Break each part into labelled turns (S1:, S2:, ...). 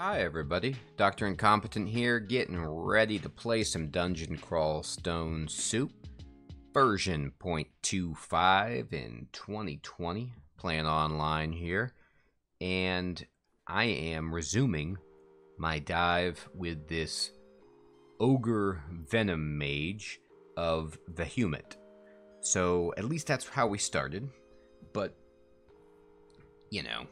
S1: Hi everybody, Dr. Incompetent here, getting ready to play some Dungeon Crawl Stone Soup, version 0.25 in 2020, playing online here, and I am resuming my dive with this Ogre Venom Mage of Vehumet. So at least that's how we started, but, you know,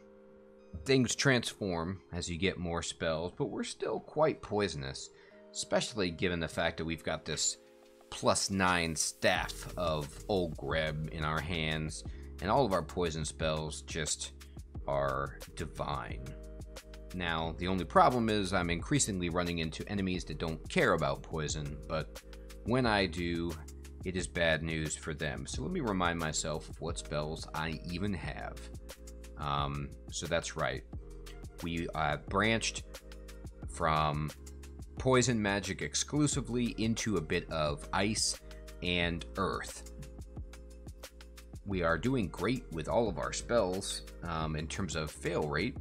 S1: things transform as you get more spells, but we're still quite poisonous, especially given the fact that we've got this +9 staff of Ogre in our hands, and all of our poison spells just are divine. Now, the only problem is I'm increasingly running into enemies that don't care about poison, but when I do, it is bad news for them. So let me remind myself of what spells I even have. So that's right. We branched from poison magic exclusively into a bit of ice and earth. We are doing great with all of our spells in terms of fail rate,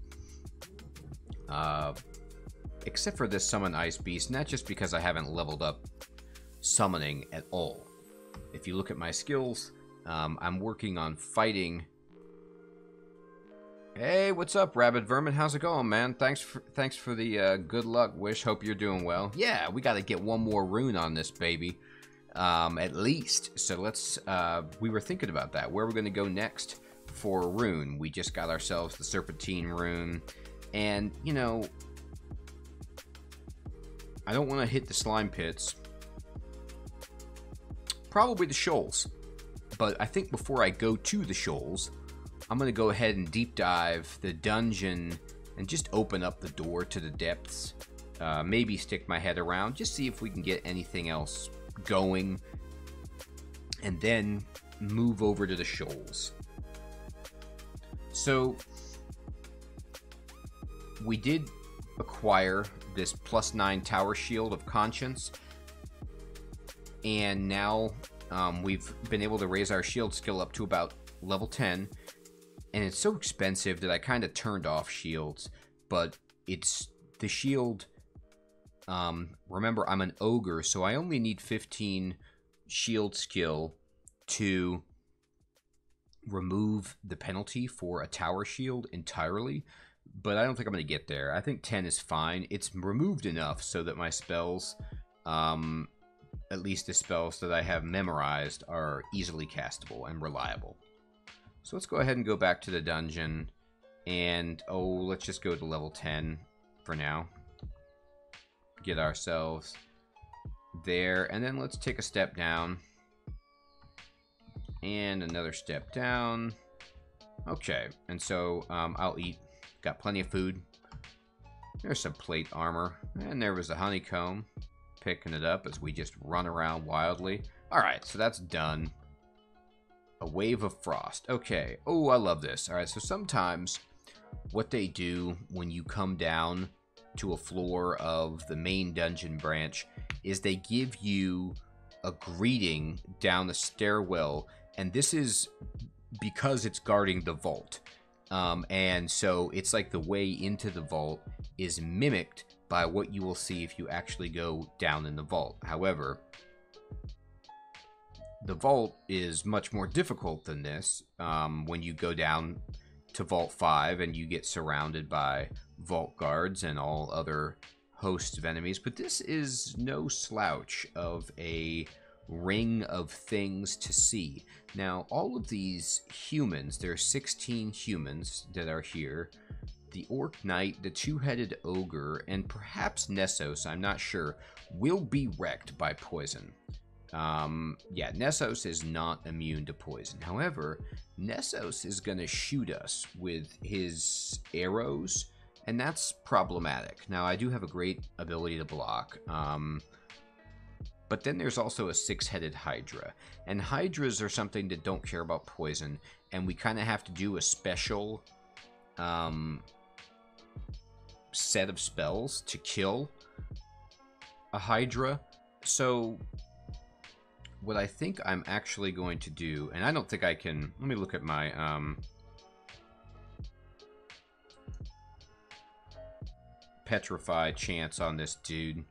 S1: except for this summon ice beast, and that's just because I haven't leveled up summoning at all. If you look at my skills, I'm working on fighting. Hey, what's up, Rabid Vermin? How's it going, man? Thanks for the good luck wish. Hope you're doing well. Yeah, we got to get one more rune on this baby, at least. So let's. We were thinking about that. Where we're going to go next for a rune? We just got ourselves the Serpentine rune, and you know, I don't want to hit the slime pits. Probably the Shoals, but I think before I go to the Shoals, I'm going to go ahead and deep dive the dungeon and just open up the door to the depths. Maybe stick my head around, just see if we can get anything else going, and then move over to the Shoals. So, we did acquire this +9 tower shield of conscience, and now we've been able to raise our shield skill up to about level 10. And it's so expensive that I kind of turned off shields, but it's the shield. Remember, I'm an ogre, so I only need 15 shield skill to remove the penalty for a tower shield entirely, but I don't think I'm going to get there. I think 10 is fine. It's removed enough so that my spells, at least the spells that I have memorized, are easily castable and reliable. So let's go ahead and go back to the dungeon, and let's just go to level 10 for now. Get ourselves there, and then let's take a step down, and another step down. Okay, and so I'll eat. Got plenty of food. There's some plate armor, and there was a honeycomb. Picking it up as we just run around wildly. Alright, so that's done. A wave of frost. Okay. Oh, I love this. All right, so sometimes what they do when you come down to a floor of the main dungeon branch is they give you a greeting down the stairwell, and this is because it's guarding the vault. And so it's like the way into the vault is mimicked by what you will see if you actually go down in the vault. However, the vault is much more difficult than this when you go down to Vault 5 and you get surrounded by vault guards and all other hosts of enemies. But this is no slouch of a ring of things to see. Now, all of these humans, there are 16 humans that are here. The Orc Knight, the Two-Headed Ogre, and perhaps Nessos, I'm not sure, will be wrecked by poison. Yeah, Nessos is not immune to poison. However, Nessos is going to shoot us with his arrows, and that's problematic. Now, I do have a great ability to block, but then there's also a six-headed Hydra. And Hydras are something that don't care about poison, and we kind of have to do a special set of spells to kill a Hydra. So what I think I'm actually going to do, and I don't think I can, let me look at my petrify chance on this dude.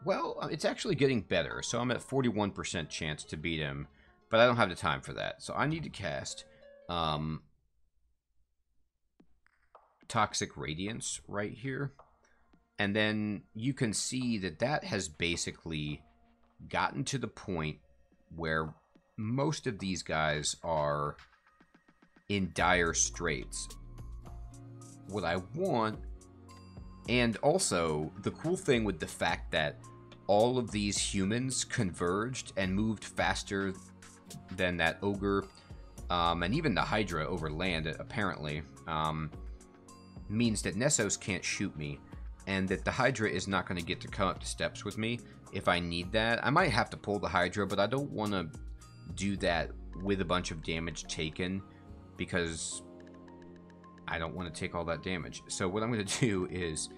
S1: Well, it's actually getting better, so I'm at 41% chance to beat him, but I don't have the time for that. So I need to cast Toxic Radiance right here. And then you can see that that has basically gotten to the point where most of these guys are in dire straits. What I want, and also the cool thing with the fact that all of these humans converged and moved faster than that ogre, and even the Hydra over land, apparently, means that Nessos can't shoot me, and that the Hydra is not going to get to come up the steps with me if I need that. I might have to pull the Hydra, but I don't want to do that with a bunch of damage taken, because I don't want to take all that damage. So what I'm going to do is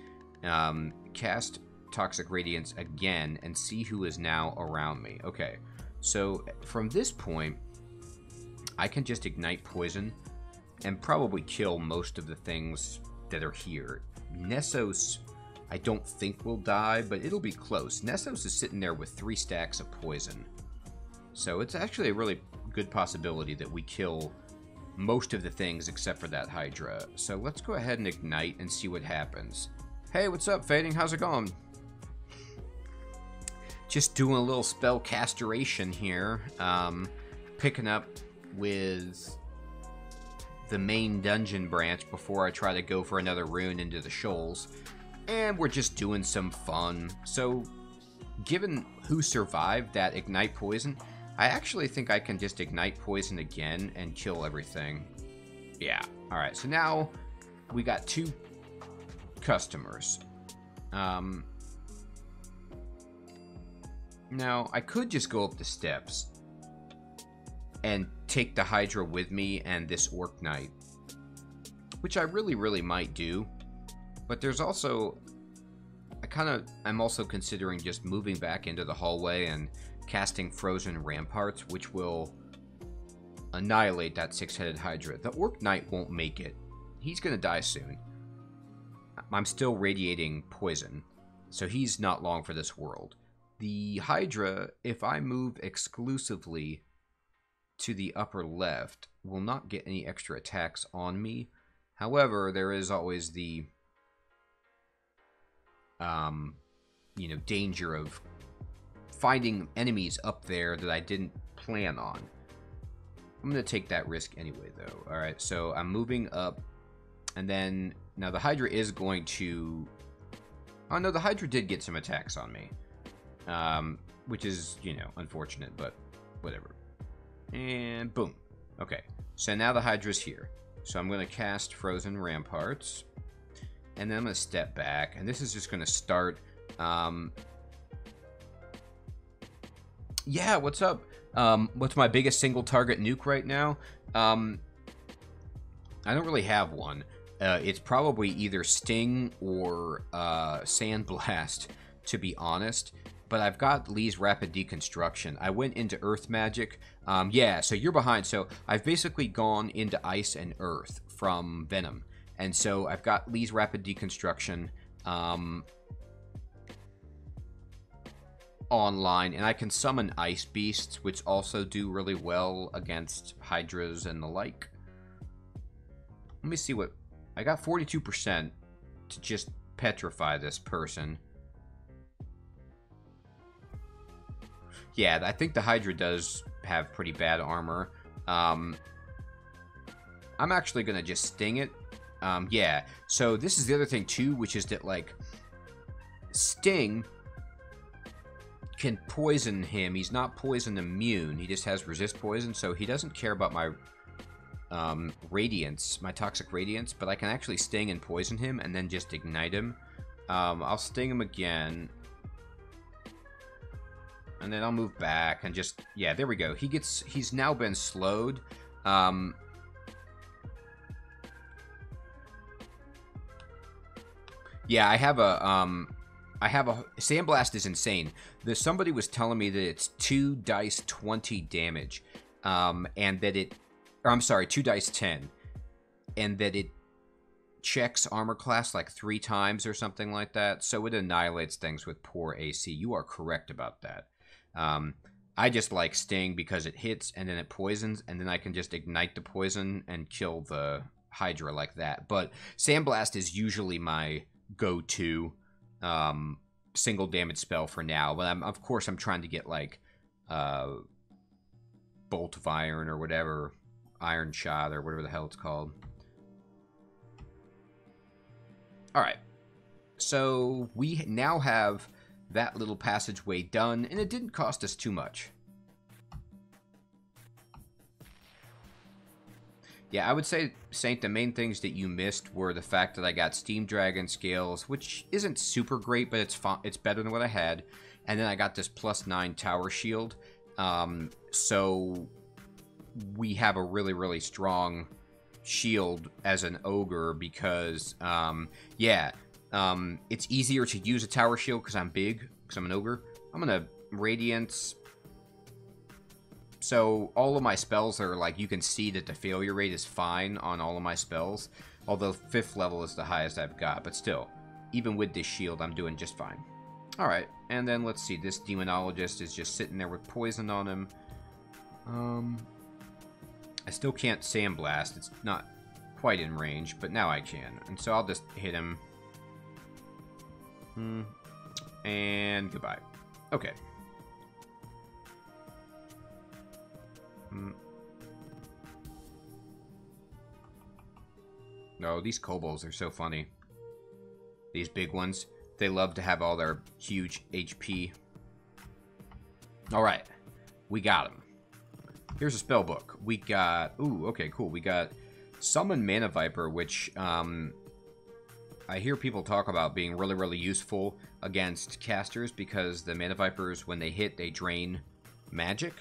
S1: cast Toxic Radiance again and see who is now around me. Okay, so from this point, I can just ignite poison and probably kill most of the things that are here. Nessos, I don't think will die, but it'll be close. Nessos is sitting there with 3 stacks of poison. So it's actually a really good possibility that we kill most of the things except for that Hydra. So let's go ahead and ignite and see what happens. Hey, what's up, Fading? How's it going? Just doing a little spell castoration here. Picking up with the main dungeon branch before I try to go for another rune into the Shoals. And we're just doing some fun. So, given who survived that ignite poison, I actually think I can just ignite poison again and kill everything. Yeah. Alright, so now we got 2 customers. Now, I could just go up the steps and take the Hydra with me and this Orc Knight, which I really might do. But there's also, I'm also considering just moving back into the hallway and casting Frozen Ramparts, which will annihilate that 6-headed Hydra. The Orc Knight won't make it. He's going to die soon. I'm still radiating poison, so he's not long for this world. The Hydra, if I move exclusively to the upper left, will not get any extra attacks on me. However, there is always the danger of finding enemies up there that I didn't plan on. I'm going to take that risk anyway, though. Alright, so I'm moving up, and then, now the Hydra is going to... Oh no, the Hydra did get some attacks on me. Which is, unfortunate, but whatever. And boom. Okay, so now the Hydra's here. So I'm going to cast Frozen Ramparts. And then I'm going to step back. And this is just going to start... Yeah, what's up? What's my biggest single target nuke right now? I don't really have one. It's probably either Sting or Sandblast, to be honest. But I've got Lee's Rapid Deconstruction. I went into Earth Magic. Yeah, so you're behind. So I've basically gone into Ice and Earth from Venom. And so I've got Lee's Rapid Deconstruction online. And I can summon Ice Beasts, which also do really well against Hydras and the like. Let me see what... I got 42% to just petrify this person. Yeah, I think the Hydra does have pretty bad armor. I'm actually going to just sting it. Yeah, so this is the other thing too, which is that, like, Sting can poison him. He's not poison immune. He just has resist poison, so he doesn't care about my radiance, my toxic radiance, but I can actually sting and poison him and then just ignite him. I'll sting him again. And then I'll move back and just... Yeah, there we go. He's now been slowed. Yeah, I have a... Sandblast is insane. Somebody was telling me that it's 2 dice 20 damage. And that it... Or, I'm sorry, 2 dice 10. and that it checks armor class like 3 times or something like that, so it annihilates things with poor AC. You are correct about that. I just like Sting because it hits and then it poisons, and then I can just ignite the poison and kill the Hydra like that. But Sandblast is usually my go-to single damage spell for now. But of course I'm trying to get like Bolt of Iron or whatever, Iron Shot or whatever the hell it's called. Alright, so we now have that little passageway done, and it didn't cost us too much. Yeah, I would say, Saint, the main things that you missed were the fact that I got Steam Dragon Scales, which isn't super great, but it's better than what I had. And then I got this +9 Tower Shield. So we have a really, really strong shield as an ogre because, it's easier to use a Tower Shield because I'm big, because I'm an ogre. I'm going to Radiance. So all of my spells are like, you can see that the failure rate is fine on all of my spells. Although 5th level is the highest I've got. But still, even with this shield, I'm doing just fine. Alright, and then let's see. This Demonologist is just sitting there with poison on him. I still can't Sandblast. It's not quite in range, but now I can. And so I'll just hit him. And goodbye. Okay. No, these kobolds are so funny. These big ones. They love to have all their huge HP. Alright. We got them. Here's a spell book. We got... Ooh, okay, cool. We got Summon Mana Viper, which I hear people talk about being really, really useful against casters because the Mana Vipers, when they hit, they drain magic.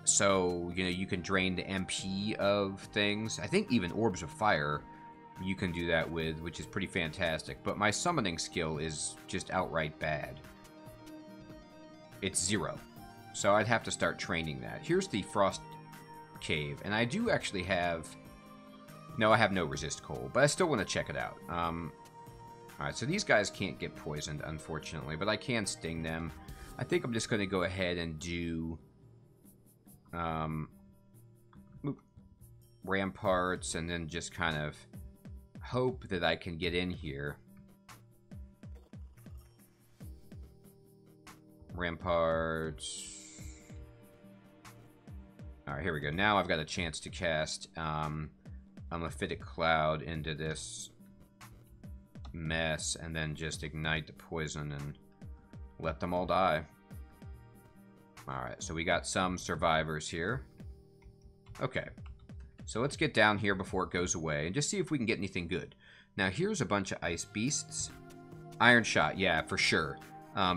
S1: So, you know, you can drain the MP of things. I think even Orbs of Fire you can do that with, which is pretty fantastic. But my summoning skill is just outright bad. It's 0. So I'd have to start training that. Here's the Frost Cave. And I do actually have... No, I have no Resist Cold, but I still want to check it out. Alright, so these guys can't get poisoned, unfortunately, but I can sting them. I think I'm just going to go ahead and do... ramparts, and then just kind of hope that I can get in here. Ramparts. Alright, here we go. Now I've got a chance to cast a Mephitic Cloud into this mess, and then just ignite the poison and let them all die. Alright, so we got some survivors here. Okay. So let's get down here before it goes away and just see if we can get anything good. Now here's a bunch of ice beasts. Iron Shot, yeah, for sure,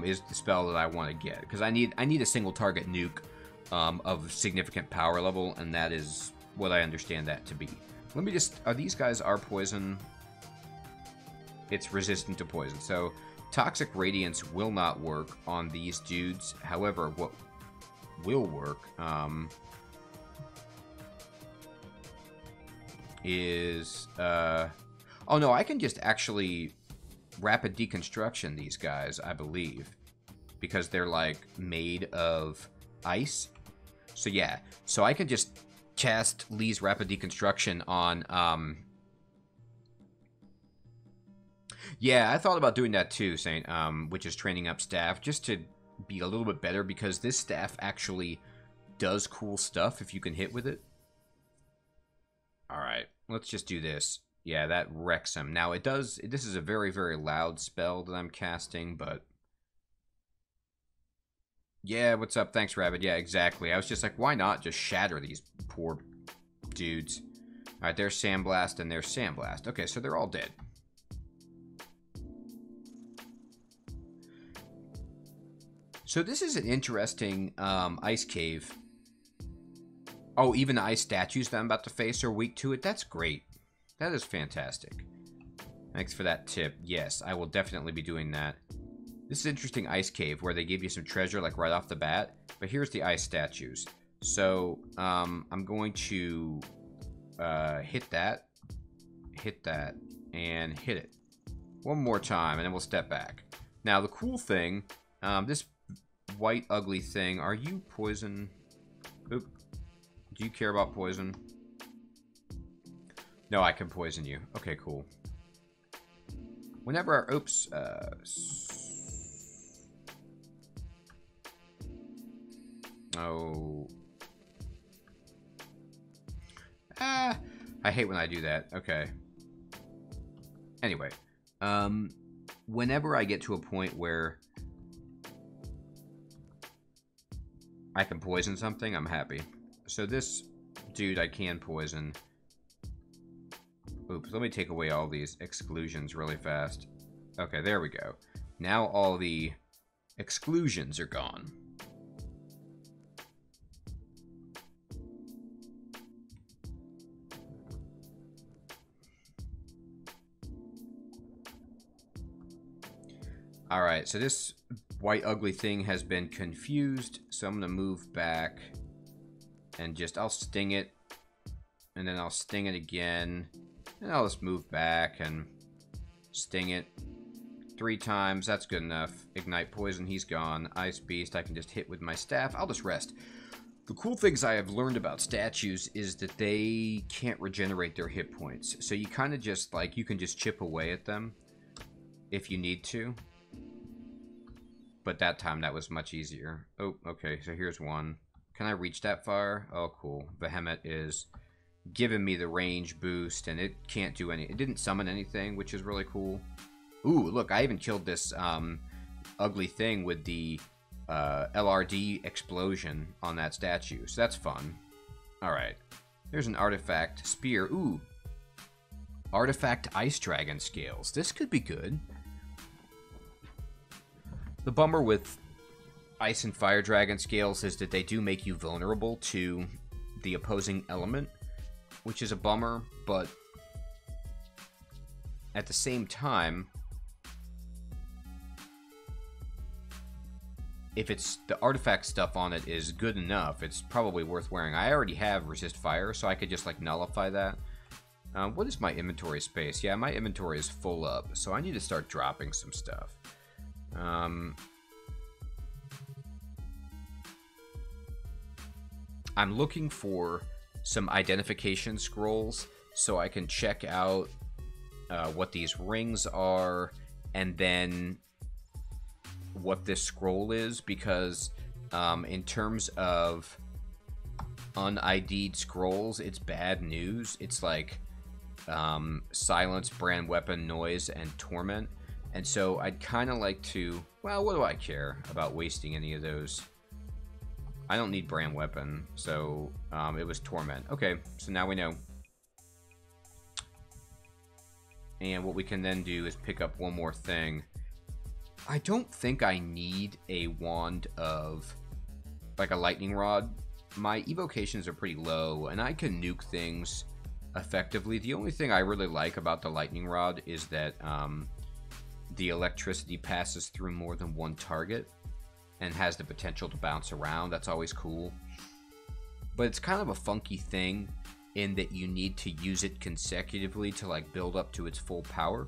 S1: is the spell that I want to get. Because I need a single target nuke of significant power level, and that is what I understand that to be. Let me just... Are these guys poison? It's resistant to poison. So Toxic Radiance will not work on these dudes. However, what will work is... oh no, I can just actually rapid deconstruction these guys, I believe. Because they're like made of ice. So yeah, so I can just cast Lee's rapid deconstruction on... Yeah, I thought about doing that too, Saint, which is training up staff, just to be a little bit better, because this staff actually does cool stuff if you can hit with it. Alright, let's just do this. Yeah, that wrecks him. Now, it does... This is a very, very loud spell that I'm casting, but... Yeah, what's up? Thanks, Rabbit. Yeah, exactly. I was just like, why not just shatter these poor dudes? Alright, there's Sandblast and there's Sandblast. Okay, so they're all dead. So this is an interesting ice cave. Oh, even the ice statues that I'm about to face are weak to it? That's great. That is fantastic. Thanks for that tip. Yes, I will definitely be doing that. This is an interesting ice cave where they give you some treasure like right off the bat. But here's the ice statues. So I'm going to hit that. hit that, and hit it. One more time, and then we'll step back. Now, the cool thing, this white ugly thing, are you poison? Oop. Do you care about poison? No, I can poison you. Okay, cool. Whenever our... Oops. Oh. I hate when I do that. Okay. Anyway. Whenever I get to a point where I can poison something, I'm happy. So this dude I can poison. Oops, let me take away all these exclusions really fast. Okay, there we go. Now all the exclusions are gone. Alright, so this white ugly thing has been confused, so I'm going to move back and just, I'll sting it, and then I'll sting it again, and I'll just move back and sting it 3 times. That's good enough. Ignite poison, he's gone. Ice beast, I can just hit with my staff. I'll just rest. The cool things I have learned about statues is that they can't regenerate their hit points, so you kind of just, like, you can just chip away at them if you need to. But that time, that was much easier. Oh, okay, so here's one. Can I reach that far? Oh, cool. Vehumet is giving me the range boost, and it can't do any... It didn't summon anything, which is really cool. Ooh, look, I even killed this ugly thing with the LRD explosion on that statue, so that's fun. Alright. There's an artifact spear. Ooh. Artifact ice dragon scales. This could be good. The bummer with ice and fire dragon scales is that they do make you vulnerable to the opposing element, which is a bummer, but at the same time, if it's the artifact stuff on it is good enough, it's probably worth wearing. I already have resist fire, so I could just like nullify that. What is my inventory space? Yeah, my inventory is full up, so I need to start dropping some stuff. I'm looking for some identification scrolls so I can check out what these rings are and then what this scroll is, because in terms of un-ID'd scrolls, it's bad news. It's like silence, brand weapon, noise, and torment. And so I'd kind of like to... Well, what do I care about wasting any of those? I don't need brand weapon, so it was torment. Okay, so now we know. And what we can then do is pick up one more thing. I don't think I need a wand of, like, a lightning rod. My evocations are pretty low, and I can nuke things effectively. The only thing I really like about the lightning rod is that the electricity passes through more than one target and has the potential to bounce around. That's always cool. But it's kind of a funky thing in that you need to use it consecutively to like build up to its full power.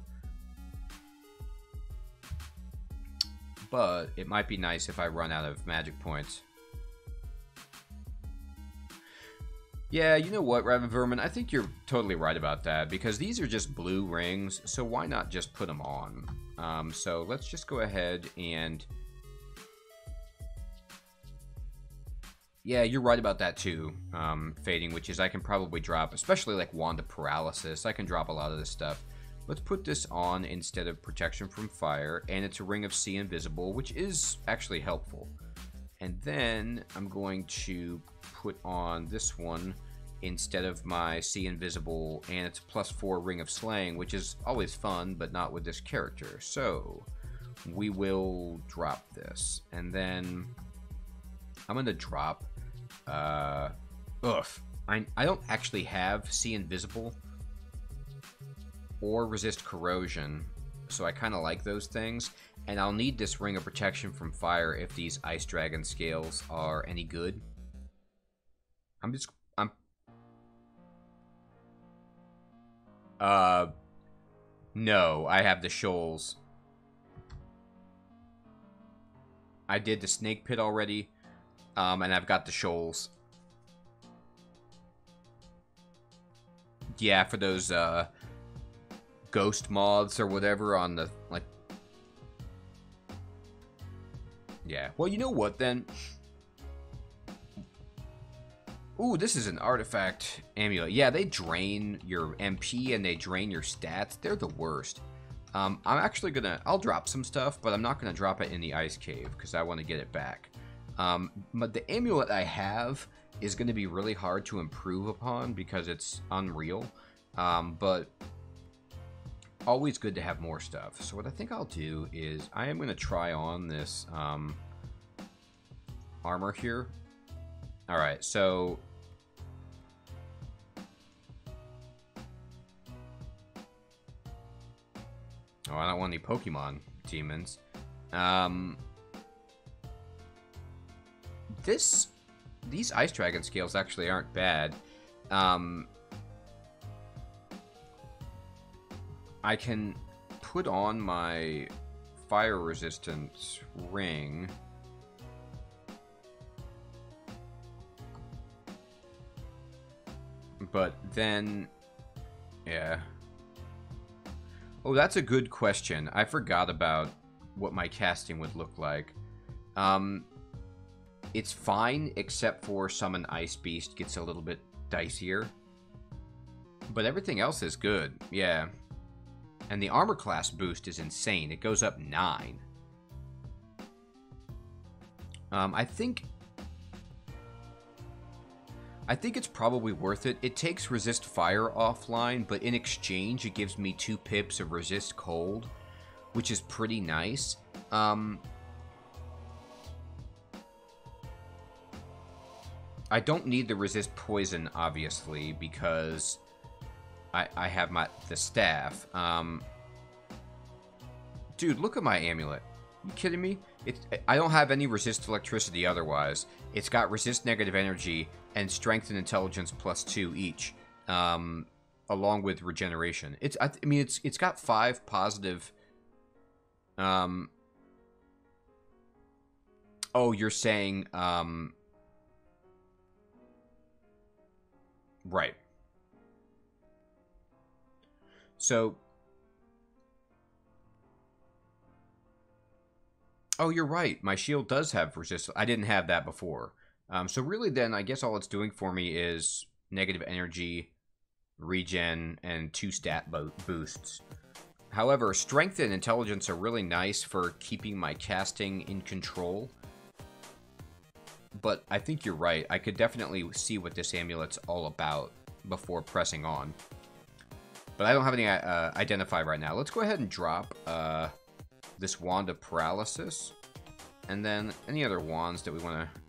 S1: But it might be nice if I run out of magic points. Yeah, you know what, Raven Vermin? I think you're totally right about that, because these are just blue rings, so why not just put them on? So let's just go ahead and... Yeah, you're right about that too, Fading Witches. I can probably drop, especially like Wand of Paralysis, I can drop a lot of this stuff. Let's put this on instead of Protection from Fire, and it's a Ring of See Invisible, which is actually helpful. And then I'm going to put on this one instead of my See Invisible, and it's a +4 Ring of Slaying, which is always fun, but not with this character. So we will drop this, and then I'm going to drop... I don't actually have See Invisible or Resist Corrosion, so I kind of like those things. And I'll need this Ring of Protection from Fire if these Ice Dragon Scales are any good. No, I have the Shoals. I did the Snake Pit already, and I've got the Shoals. Yeah, for those, ghost moths or whatever on the, like... Yeah, well, you know what, then? Ooh, this is an artifact amulet. Yeah, they drain your MP and they drain your stats. They're the worst. I'm actually gonna... I'll drop some stuff, but I'm not gonna drop it in the ice cave because I want to get it back. But the amulet I have is going to be really hard to improve upon because it's unreal. But always good to have more stuff. So what I think I'll do is I am going to try on this armor here. Alright, so... Oh, I don't want any Pokemon demons. These Ice Dragon scales actually aren't bad. I can put on my fire resistance ring. But then, yeah. Oh, that's a good question. I forgot about what my casting would look like. It's fine, except for Summon Ice Beast gets a little bit dicier. But everything else is good, yeah. And the armor class boost is insane. It goes up 9. I think it's probably worth it. It takes Resist Fire offline, but in exchange, it gives me 2 pips of Resist Cold, which is pretty nice. I don't need the Resist Poison, obviously, because I have the staff. Dude, look at my amulet. You kidding me? I don't have any Resist Electricity otherwise. It's got Resist Negative Energy and Strength and Intelligence +2 each, along with Regeneration. It's got 5 positive. Oh, you're saying right. So, oh, you're right. My shield does have resist. I didn't have that before. So really then, I guess all it's doing for me is negative energy, regen, and 2 stat boosts. However, strength and intelligence are really nice for keeping my casting in control. But I think you're right. I could definitely see what this amulet's all about before pressing on. But I don't have any identify right now. Let's go ahead and drop this Wand of Paralysis. And then any other wands that we want to...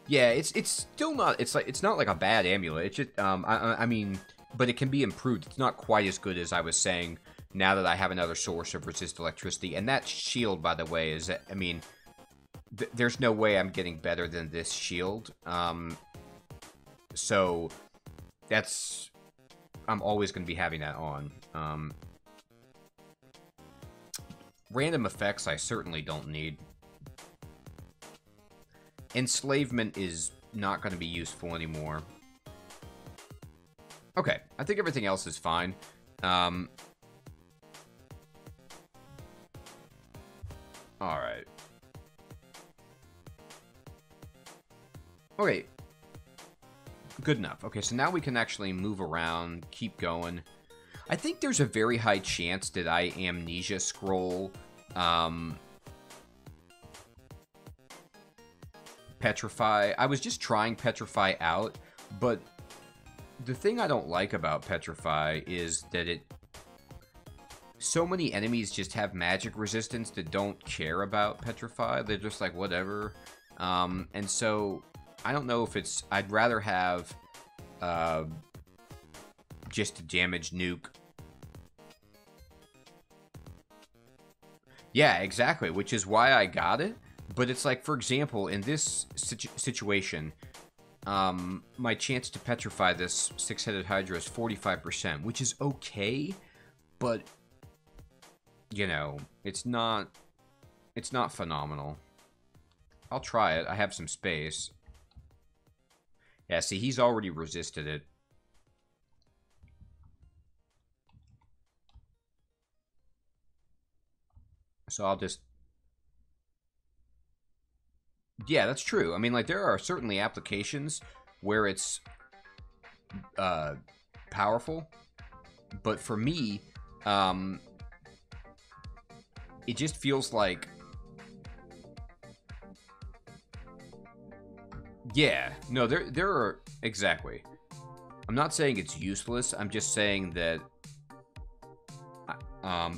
S1: Yeah, it's still not... It's not like a bad amulet. It's just... I mean... But it can be improved. It's not quite as good as I was saying now that I have another source of resist electricity. And that shield, by the way, is... I mean... there's no way I'm getting better than this shield. So... That's... I'm always going to be having that on. Random effects I certainly don't need. Enslavement is not going to be useful anymore. Okay, I think everything else is fine. Alright. Okay. Good enough. Okay, so now we can actually move around, keep going. I think there's a very high chance that I amnesia scroll Petrify. I was just trying Petrify out, but the thing I don't like about Petrify is that so many enemies just have magic resistance that don't care about Petrify. They're just like, whatever. And so, I don't know if it's... I'd rather have just a damage nuke. Yeah, exactly, which is why I got it. But it's like, for example, in this situation, my chance to petrify this six-headed Hydra is 45%, which is okay, but, you know, it's not phenomenal. I'll try it. I have some space. Yeah, see, he's already resisted it. So I'll just... Yeah, that's true. I mean, like, there are certainly applications where it's powerful. But for me, it just feels like... Yeah, no, there are... Exactly. I'm not saying it's useless. I'm just saying that...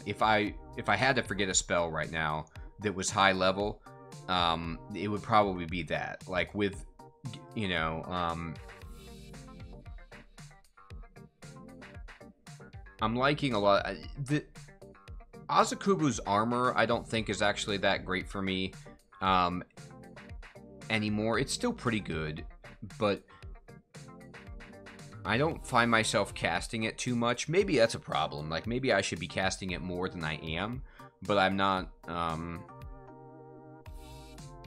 S1: if I had to forget a spell right now that was high level, it would probably be that. Like with, you know, I'm liking a lot. The Azukubu's armor, I don't think is actually that great for me anymore. It's still pretty good, but I don't find myself casting it too much. Maybe that's a problem. Like, maybe I should be casting it more than I am, but I'm not,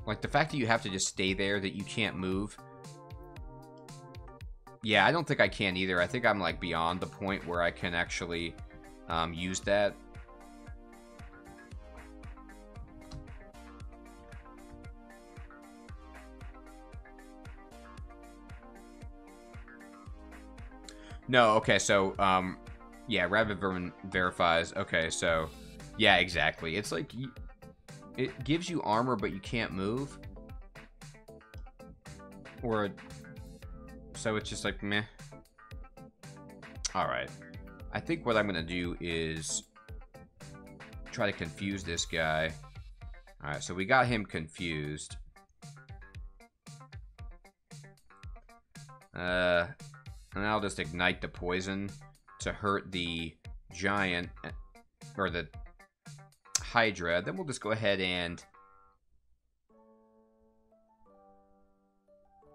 S1: like, the fact that you have to just stay there, that you can't move. Yeah, I don't think I can either. I think I'm, like, beyond the point where I can actually use that. No, okay, so, yeah, Rabbit Vermin verifies. Okay, so, yeah, exactly. It's like, it gives you armor, but you can't move. Or, so it's just like, meh. Alright. I think what I'm gonna do is try to confuse this guy. Alright, so we got him confused. And I'll just ignite the poison to hurt the giant, or the Hydra. Then we'll just go ahead and...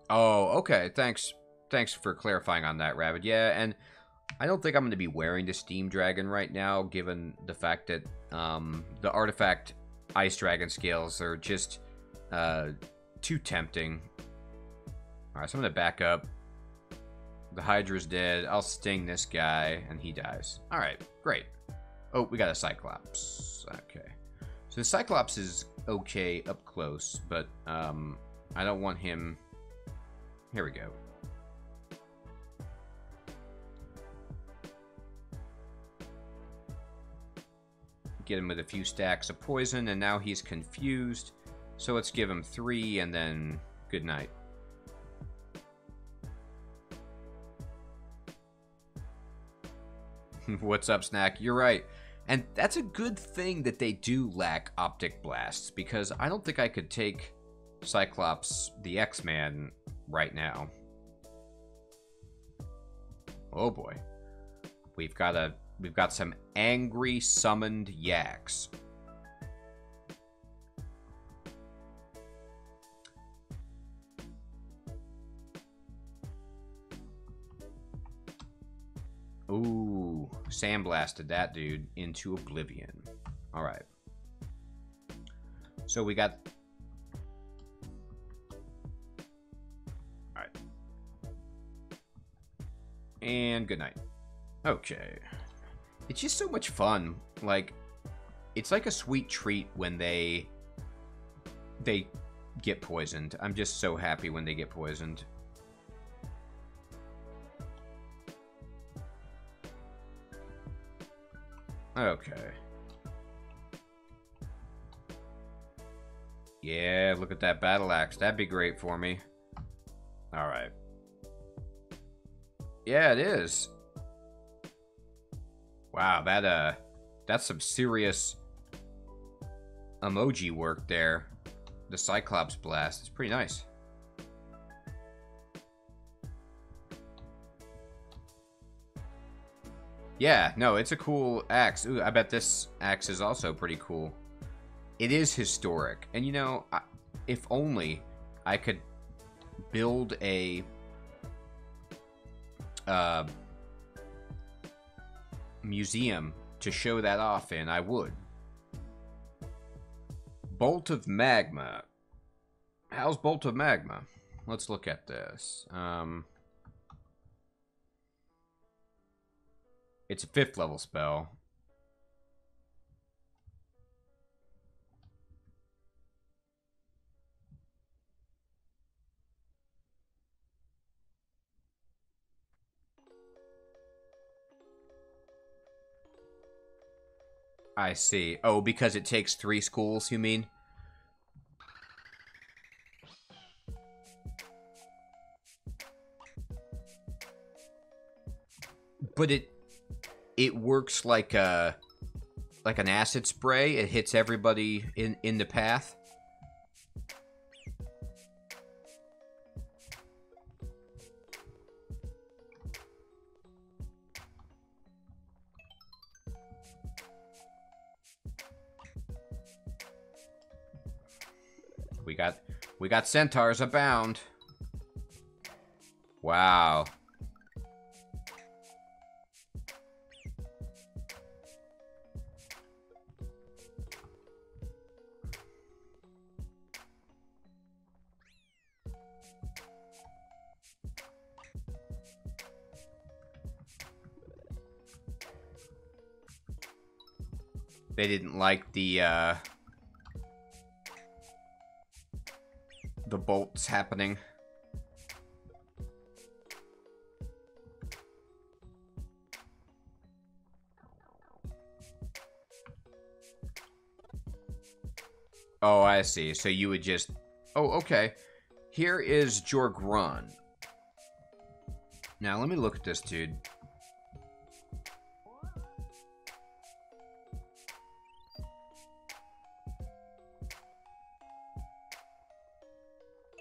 S1: Oh, okay. Thanks for clarifying on that, Rabbit. Yeah, and I don't think I'm going to be wearing the Steam Dragon right now, given the fact that the Artifact Ice Dragon scales are just too tempting. Alright, so I'm going to back up. The Hydra's dead. I'll sting this guy, and he dies. Alright, great. Oh, we got a Cyclops. Okay. So the Cyclops is okay up close, but I don't want him... Here we go. Get him with a few stacks of poison, and now he's confused. So let's give him 3, and then good night. What's up, Snack? You're right. And that's a good thing that they do lack optic blasts, because I don't think I could take Cyclops the X-Man right now. Oh boy. We've got some angry summoned yaks. Ooh, sandblasted that dude into oblivion. Alright. So we got... Alright. And good night. Okay. It's just so much fun. Like, it's like a sweet treat when they get poisoned. I'm just so happy when they get poisoned. Okay. Yeah, look at that battle axe. That'd be great for me. Alright. Yeah, it is. Wow, that's some serious emoji work there. The Cyclops blast. It's pretty nice. Yeah, no, it's a cool axe. Ooh, I bet this axe is also pretty cool. It is historic. And, you know, if only I could build a museum to show that off in, I would. Bolt of Magma. How's Bolt of Magma? Let's look at this. It's a 5th level spell. I see. Oh, because it takes 3 schools, you mean? But it works like an acid spray. It hits everybody in the path. We got centaurs abound. Wow. They didn't like the bolts happening. Oh, I see. So you would just... Oh, okay. Here is Jorgrun. Now, let me look at this dude.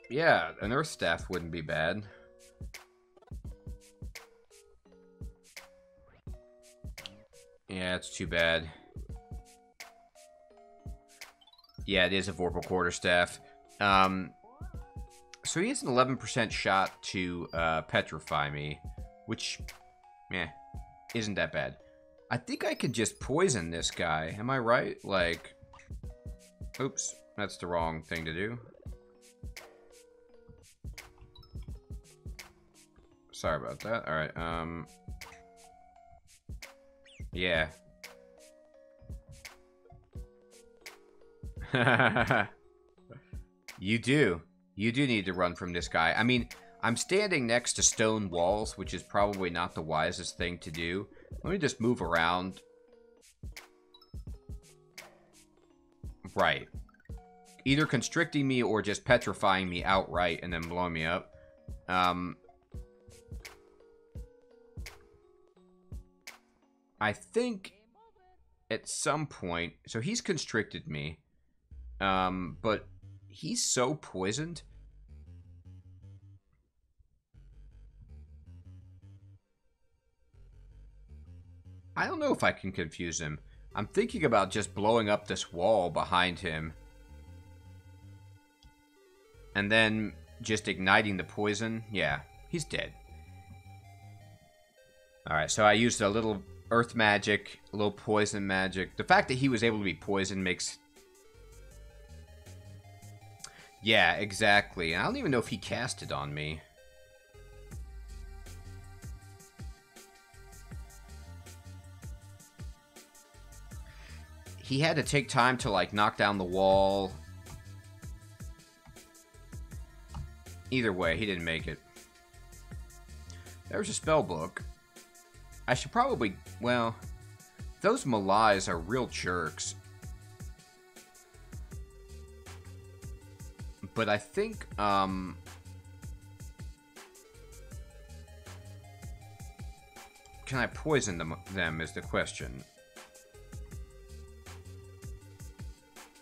S1: Yeah, an Earth Staff wouldn't be bad. Yeah, it's too bad. Yeah, it is a Vorpal Quarterstaff. So he has an 11% shot to petrify me, which, isn't that bad. I think I could just poison this guy. Am I right? Like, oops, that's the wrong thing to do. Sorry about that. Alright, yeah. You do. You do need to run from this guy. I mean, I'm standing next to stone walls, which is probably not the wisest thing to do. Let me just move around. Right. Either constricting me or just petrifying me outright and then blowing me up. I think at some point... So he's constricted me. But he's so poisoned. I don't know if I can confuse him. I'm thinking about just blowing up this wall behind him. And then just igniting the poison. Yeah, he's dead. Alright, so I used a little earth magic, a little poison magic. The fact that he was able to be poisoned makes... Yeah, exactly. I don't even know if he cast it on me. He had to take time to, like, knock down the wall. Either way, he didn't make it. There's a spell book. I should probably... Well, those Malais are real jerks. But I think, can I poison them is the question.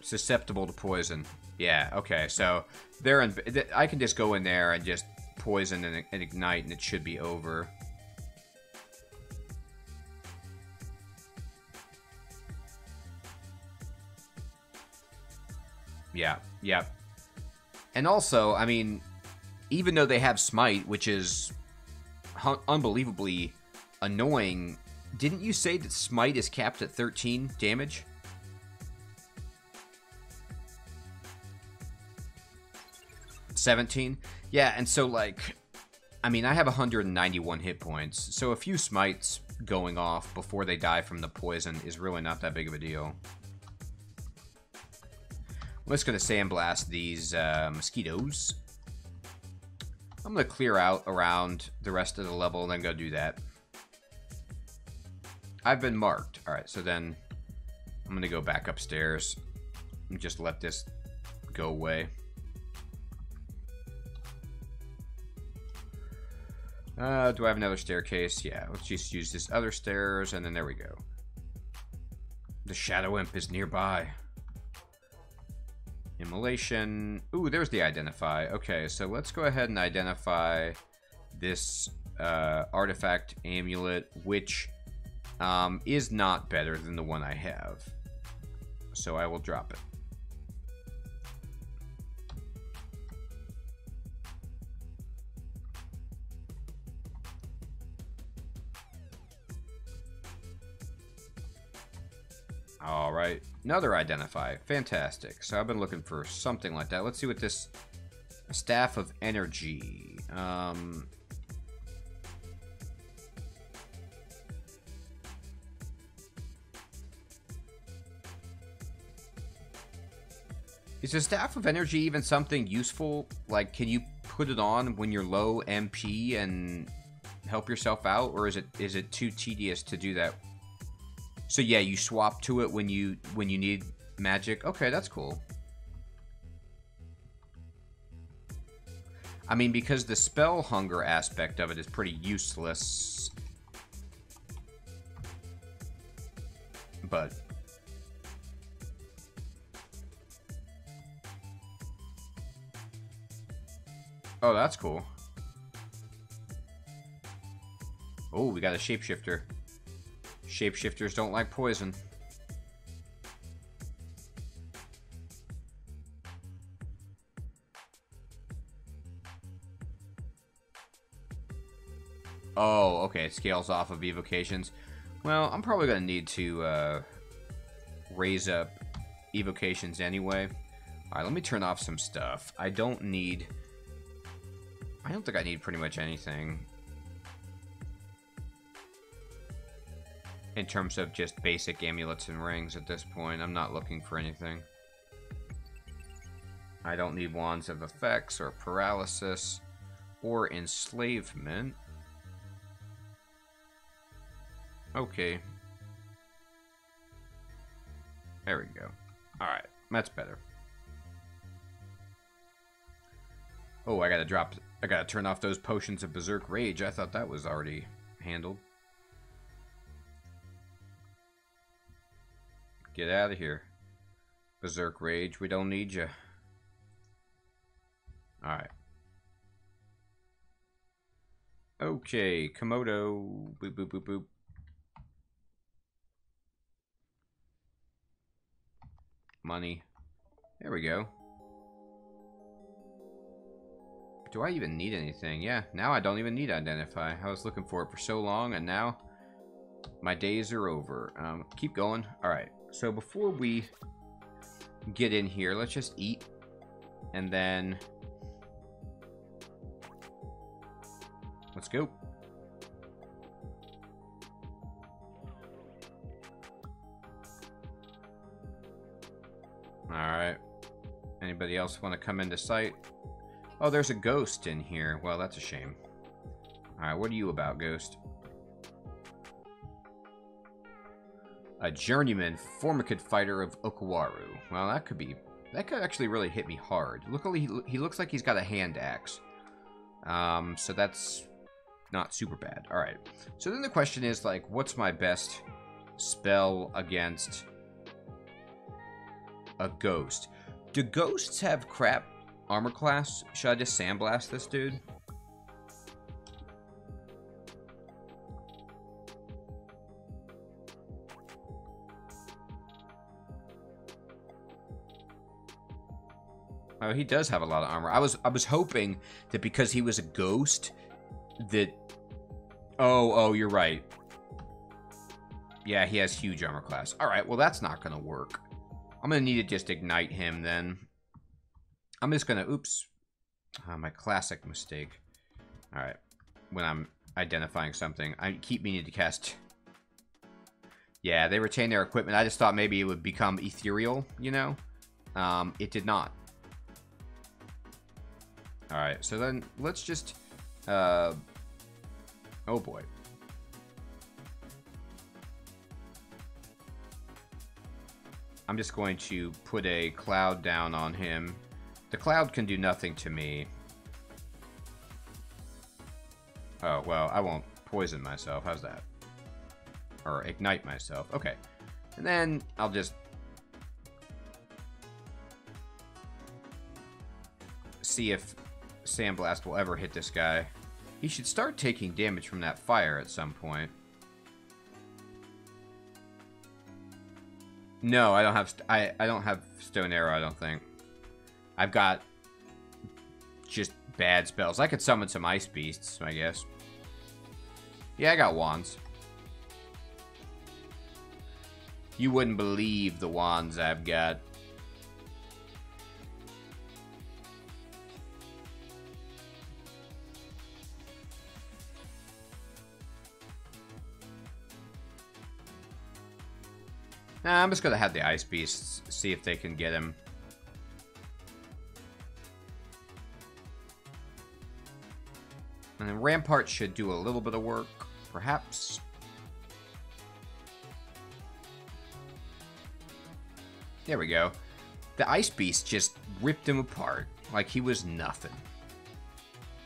S1: Susceptible to poison. Yeah, okay, so they're in, I can just go in there and just poison and ignite and it should be over. Yeah, yeah. And also, I mean, even though they have Smite, which is unbelievably annoying. Didn't you say that Smite is capped at 13 damage? $17? Yeah, and so, like, I mean, I have 191 hit points, so a few smites going off before they die from the poison is really not that big of a deal. I'm just going to sandblast these mosquitoes. I'm going to clear out around the rest of the level and then go do that. I've been marked. Alright, so then I'm going to go back upstairs and just let this go away. Do I have another staircase? Yeah, let's just use this other stairs, and then there we go. The Shadow Imp is nearby. Immolation. Ooh, there's the identify. Okay, so let's go ahead and identify this artifact amulet, which is not better than the one I have. So I will drop it. Alright, another identify. Fantastic. So I've been looking for something like that. Let's see what this... Staff of Energy. Is a Staff of Energy even something useful? Like, can you put it on when you're low MP and help yourself out? Or is it too tedious to do that? So yeah, you swap to it when you need magic. Okay, that's cool. I mean, because the spell hunger aspect of it is pretty useless. But oh, that's cool. Oh, we got a shapeshifter. Shapeshifters don't like poison. Oh, okay. It scales off of evocations. Well, I'm probably going to need to raise up evocations anyway. Alright, let me turn off some stuff. I don't think I need pretty much anything. In terms of just basic amulets and rings at this point, I'm not looking for anything. I don't need wands of effects or paralysis or enslavement. Okay. There we go. Alright, that's better. Oh, I gotta turn off those potions of Berserk Rage. I thought that was already handled. Get out of here. Berserk Rage, we don't need you. Alright. Okay, Komodo. Boop, boop, boop, boop. Money. There we go. Do I even need anything? Yeah, now I don't even need Identify. I was looking for it for so long, and now my days are over. Keep going. Alright. So before we get in here, let's just eat. And then let's go. Alright. Anybody else want to come into sight? Oh, there's a ghost in here. Well, that's a shame. Alright, what are you about, ghost? A journeyman Formicid fighter of Okawaru. Well, that could actually really hit me hard. Luckily, he looks like he's got a hand axe. So that's not super bad. Alright. So then the question is, like, what's my best spell against a ghost? Do ghosts have crap armor class? Should I just sandblast this dude? Oh, he does have a lot of armor. I was hoping that because he was a ghost, that Oh, you're right. Yeah, he has huge armor class. Alright, well that's not going to work. I'm going to need to just ignite him then. I'm just going to... Oops. My classic mistake. Alright. When I'm identifying something, I keep meaning to cast... Yeah, they retain their equipment. I just thought maybe it would become ethereal, you know? It did not. Alright, so then let's just... oh boy. I'm just going to put a cloud down on him. The cloud can do nothing to me. Oh, well, I won't poison myself. How's that? Or ignite myself. Okay. And then I'll just... see if Sandblast will ever hit this guy. He should start taking damage from that fire at some point. No, I don't have... I don't have Stone Arrow, I don't think. I've got just bad spells. I could summon some Ice Beasts, I guess. Yeah, I got wands. You wouldn't believe the wands I've got. Nah, I'm just gonna have the Ice Beasts, see if they can get him. And then Rampart should do a little bit of work, perhaps. There we go. The Ice Beast just ripped him apart like he was nothing.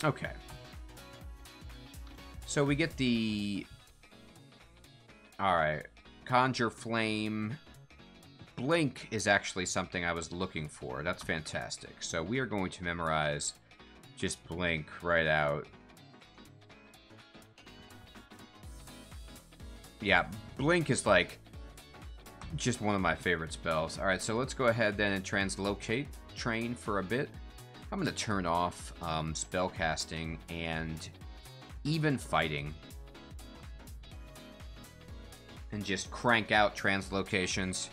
S1: Okay. So we get the... Alright. Conjure Flame. Blink is actually something I was looking for. That's fantastic. So we are going to memorize just Blink right out. Yeah, Blink is like just one of my favorite spells. Alright, so let's go ahead then and translocate train for a bit. I'm going to turn off spell casting and even fighting. And just crank out translocations.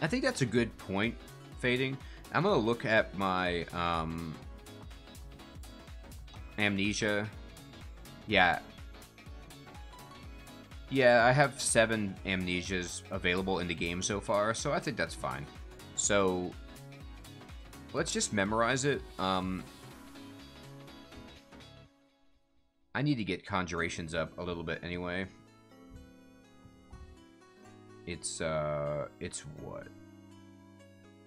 S1: I think that's a good point, Fading. I'm going to look at my amnesia. Yeah. Yeah, I have 7 amnesias available in the game so far, so I think that's fine. So, let's just memorize it. I need to get conjurations up a little bit anyway. It's what?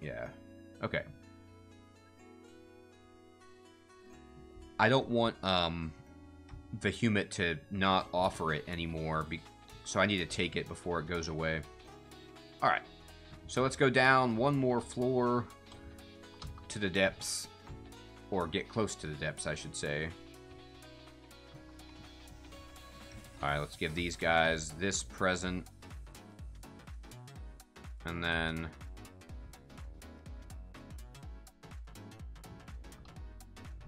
S1: Yeah. Okay. I don't want Vehumet to not offer it anymore, so I need to take it before it goes away. Alright. So let's go down one more floor to the depths. Or get close to the depths, I should say. Alright, let's give these guys this present. And then...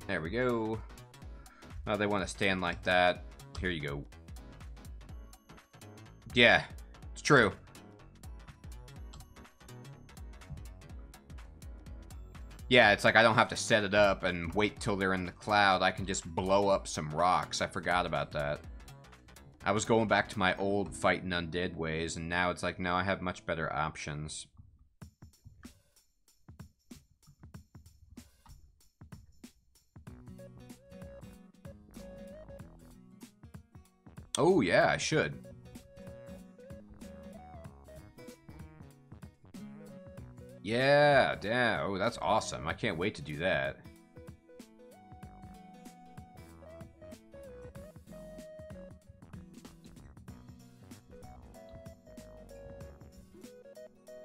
S1: there we go. Oh, they want to stand like that. Here you go. Yeah, it's true. Yeah, it's like I don't have to set it up and wait till they're in the cloud. I can just blow up some rocks. I forgot about that. I was going back to my old fighting undead ways, and now it's like, no, I have much better options. Oh, yeah, I should. Yeah, damn. Oh, that's awesome. I can't wait to do that.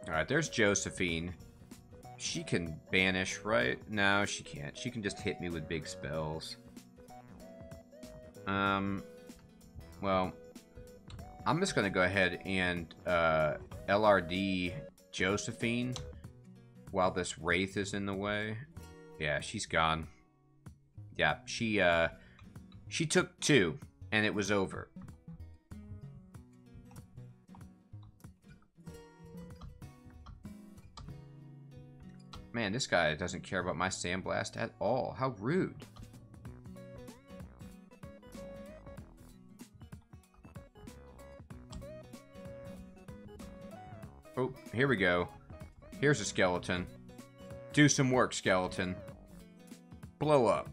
S1: Alright, there's Josephine. She can banish, right? No, she can't. She can just hit me with big spells. Well, I'm just going to go ahead and LRD Josephine while this Wraith is in the way. Yeah, she's gone. Yeah, she took 2, and it was over. Man, this guy doesn't care about my sandblast at all. How rude. Oh, here we go. Here's a skeleton. Do some work, skeleton. Blow up.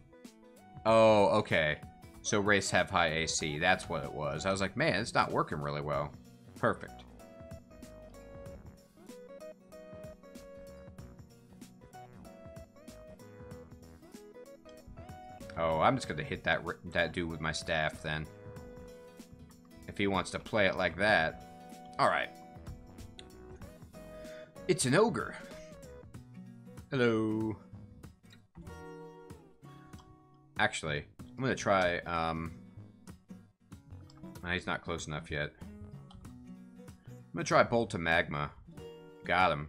S1: Oh, okay. So wraiths have high AC. That's what it was. I was like, man, it's not working really well. Perfect. Oh, I'm just going to hit that dude with my staff then. If he wants to play it like that. Alright. It's an ogre. Hello. Actually, I'm going to try, he's not close enough yet. I'm going to try Bolt of Magma. Got him.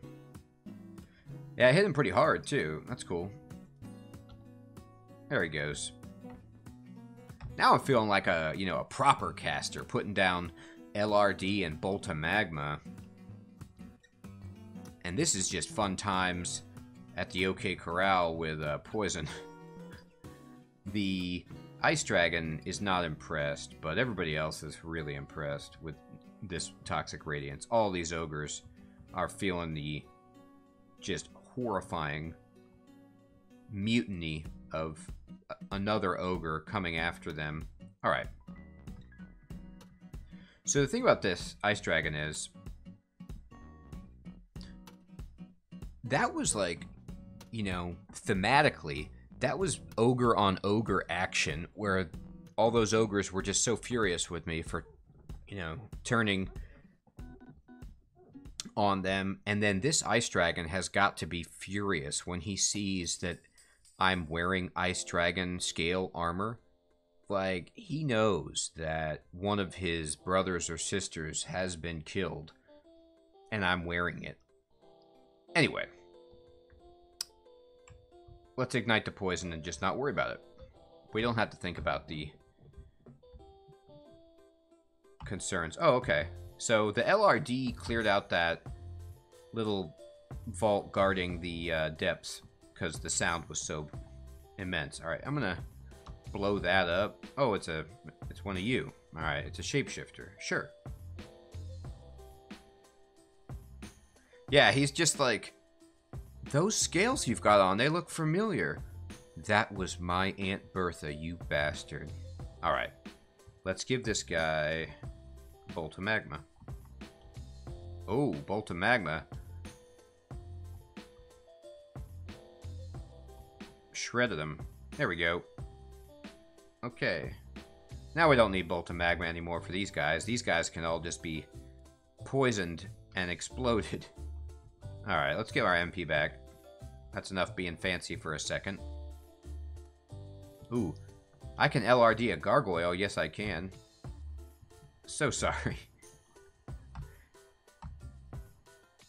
S1: Yeah, I hit him pretty hard, too. That's cool. There he goes. Now I'm feeling like a, you know, a proper caster, putting down LRD and Bolt of Magma. And this is just fun times at the OK Corral with poison. The Ice Dragon is not impressed, but everybody else is really impressed with this Toxic Radiance. All these ogres are feeling the just horrifying mutiny of another ogre coming after them. Alright. So the thing about this Ice Dragon is, that was like, you know, thematically, that was ogre on ogre action, where all those ogres were just so furious with me for, you know, turning on them. And then this Ice Dragon has got to be furious when he sees that I'm wearing Ice Dragon scale armor. Like, he knows that one of his brothers or sisters has been killed, and I'm wearing it. Anyway, let's ignite the poison and just not worry about it. We don't have to think about the concerns. Oh, okay. So the LRD cleared out that little vault guarding the depths because the sound was so immense. All right, I'm gonna blow that up. Oh, it's one of you. All right, it's a shapeshifter. Sure. Yeah, he's just like, those scales you've got on, they look familiar. That was my Aunt Bertha, you bastard. All right, let's give this guy Bolt of Magma. Oh, Bolt of Magma. Shredded him. There we go. Okay. Now we don't need Bolt of Magma anymore for these guys. These guys can all just be poisoned and exploded. Alright, let's get our MP back. That's enough being fancy for a second. Ooh. I can LRD a gargoyle. Yes, I can. So sorry.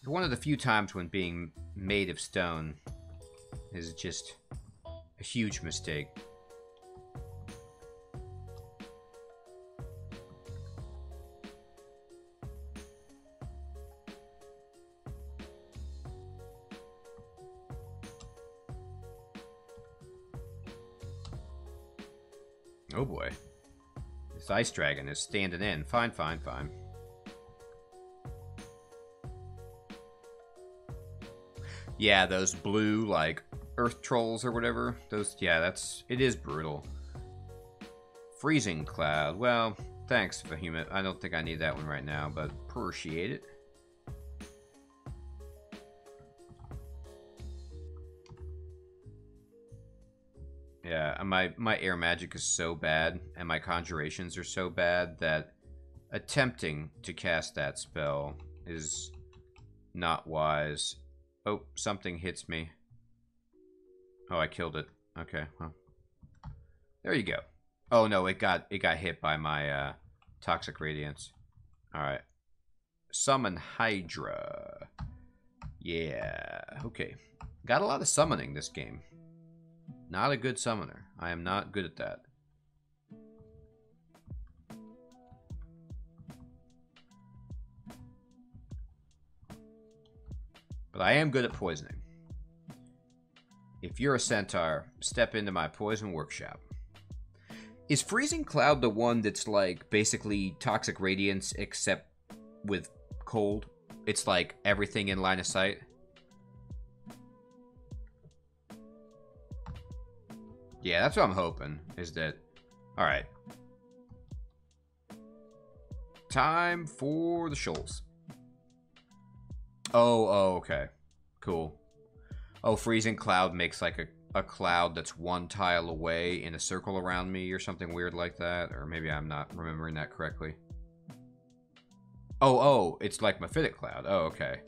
S1: One of the few times when being made of stone is just a huge mistake. Oh boy. This Ice Dragon is standing in. Fine, fine, fine. Yeah, those blue, like, earth trolls or whatever. Those, yeah, it is brutal. Freezing Cloud. Well, thanks, Vehumet. I don't think I need that one right now, but appreciate it. Yeah, my air magic is so bad, and my conjurations are so bad that attempting to cast that spell is not wise. Oh, something hits me. Oh, I killed it. Okay, well. There you go. Oh no, it got hit by my Toxic Radiance. Alright. Summon Hydra. Yeah, okay. Got a lot of summoning this game. Not a good summoner. I am not good at that. But I am good at poisoning. If you're a centaur, step into my poison workshop. Is Freezing Cloud the one that's like basically Toxic Radiance except with cold? It's like everything in line of sight? Yeah, that's what I'm hoping, is that... Alright. Time for the Shoals. Oh, okay. Cool. Oh, Freezing Cloud makes like a cloud that's one tile away in a circle around me or something weird like that. Or maybe I'm not remembering that correctly. Oh, it's like Mephitic Cloud. Oh, okay.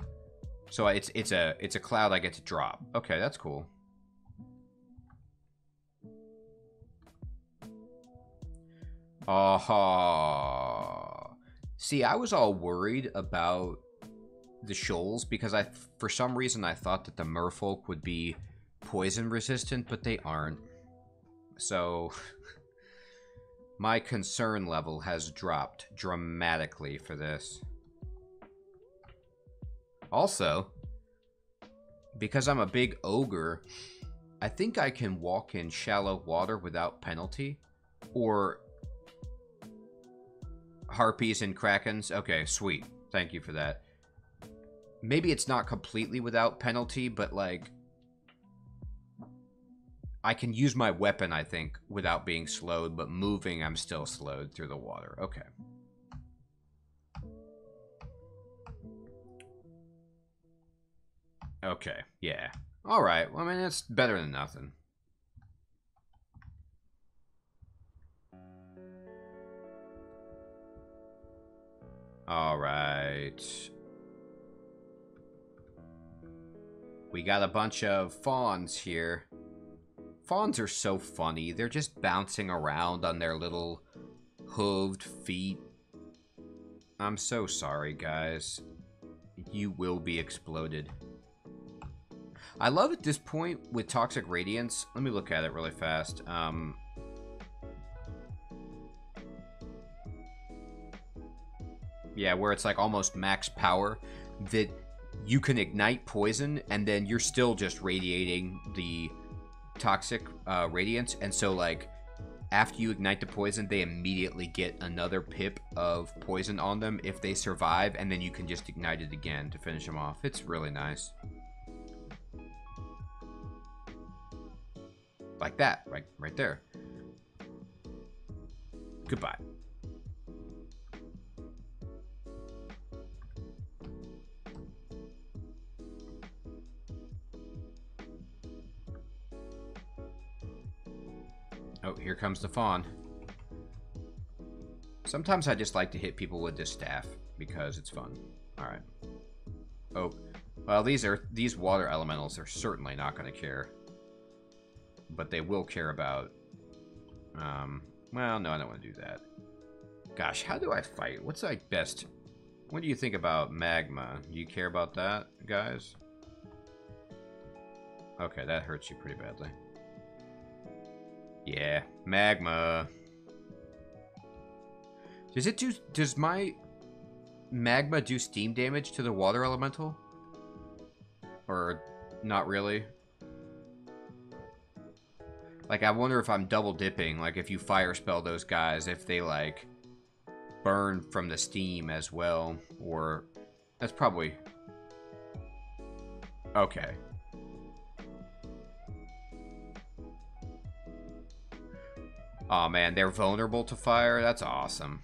S1: So it's a cloud I get to drop. Okay, that's cool. Aha. See, I was all worried about the Shoals because for some reason I thought that the merfolk would be poison resistant, but they aren't. So my concern level has dropped dramatically for this. Also, because I'm a big ogre, I think I can walk in shallow water without penalty. Or harpies and krakens. Okay, sweet. Thank you for that. Maybe it's not completely without penalty, but like I can use my weapon, I think, without being slowed, but moving I'm still slowed through the water. Okay. Okay, yeah. Alright, well, I mean, it's better than nothing. Alright. We got a bunch of fawns here. Fawns are so funny. They're just bouncing around on their little hooved feet. I'm so sorry, guys. You will be exploded. I love at this point with Toxic Radiance. Let me look at it really fast. Yeah, where it's like almost max power, that you can ignite poison and then you're still just radiating the toxic radiance. And so like after you ignite the poison, they immediately get another pip of poison on them if they survive, and then you can just ignite it again to finish them off. It's really nice. Like that, right there. Goodbye. Oh, here comes the fawn. Sometimes I just like to hit people with this staff because it's fun. Alright. Oh, well, these water elementals are certainly not going to care. But they will care about... well, no, I don't want to do that. Gosh, how do I fight? What's like best... What do you think about magma? Do you care about that, guys? Okay, that hurts you pretty badly. Yeah, magma. Does my magma do steam damage to the water elemental? Or not really? Like, I wonder if I'm double dipping, like if you fire spell those guys, if they like burn from the steam as well, or that's probably okay. Oh man, they're vulnerable to fire. That's awesome.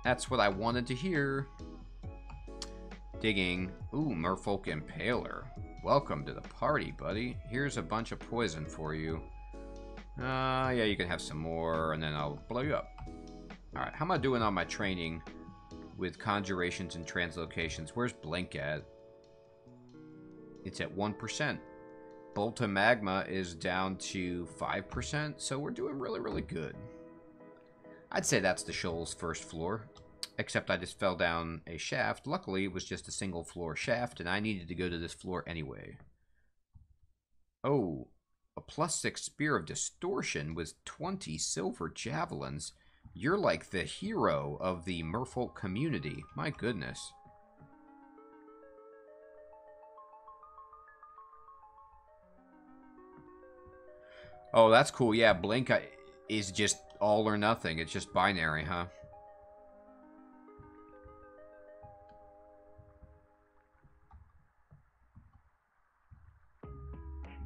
S1: That's what I wanted to hear. Digging. Ooh, Merfolk Impaler. Welcome to the party, buddy. Here's a bunch of poison for you. Yeah, you can have some more, and then I'll blow you up. Alright, how am I doing on my training with conjurations and translocations? Where's Blink at? It's at 1%. Bolt of Magma is down to 5%, so we're doing really, really good. I'd say that's the Shoals' first floor, except I just fell down a shaft. Luckily, it was just a single floor shaft, and I needed to go to this floor anyway. Oh, a +6 Spear of Distortion with 20 silver javelins. You're like the hero of the merfolk community. My goodness. Oh, that's cool. Yeah, Blink is just all or nothing. It's just binary, huh?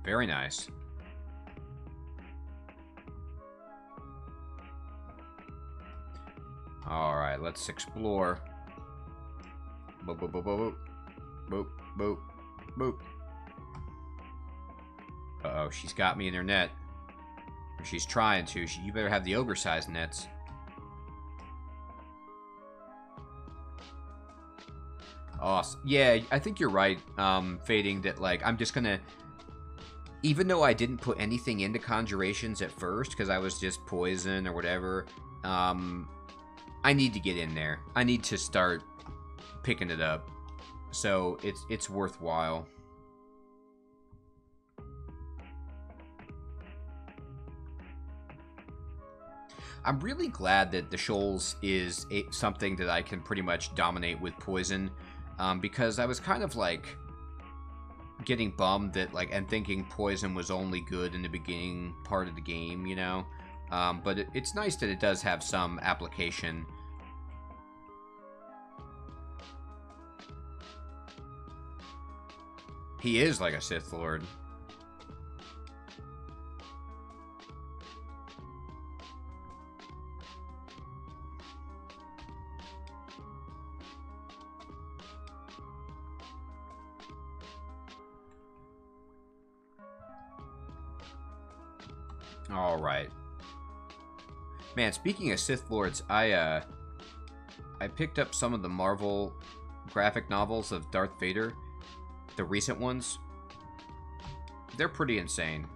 S1: Very nice. Alright, let's explore. Boop, boop, boop, boop, boop, boop, boop. Uh-oh, she's got me in her net. She's trying to. You better have the ogre-sized nets. Awesome. Yeah, I think you're right, Fading, that, like, I'm just gonna... Even though I didn't put anything into conjurations at first, because I was just poison or whatever, I need to get in there. I need to start picking it up. So, it's worthwhile. I'm really glad that the Shoals is something that I can pretty much dominate with poison, because I was kind of like getting bummed that and thinking poison was only good in the beginning part of the game, you know. But it's nice that it does have some application. He is like a Sith Lord. All right, man. Speaking of Sith Lords, I picked up some of the Marvel graphic novels of Darth Vader, the recent ones. They're pretty insane.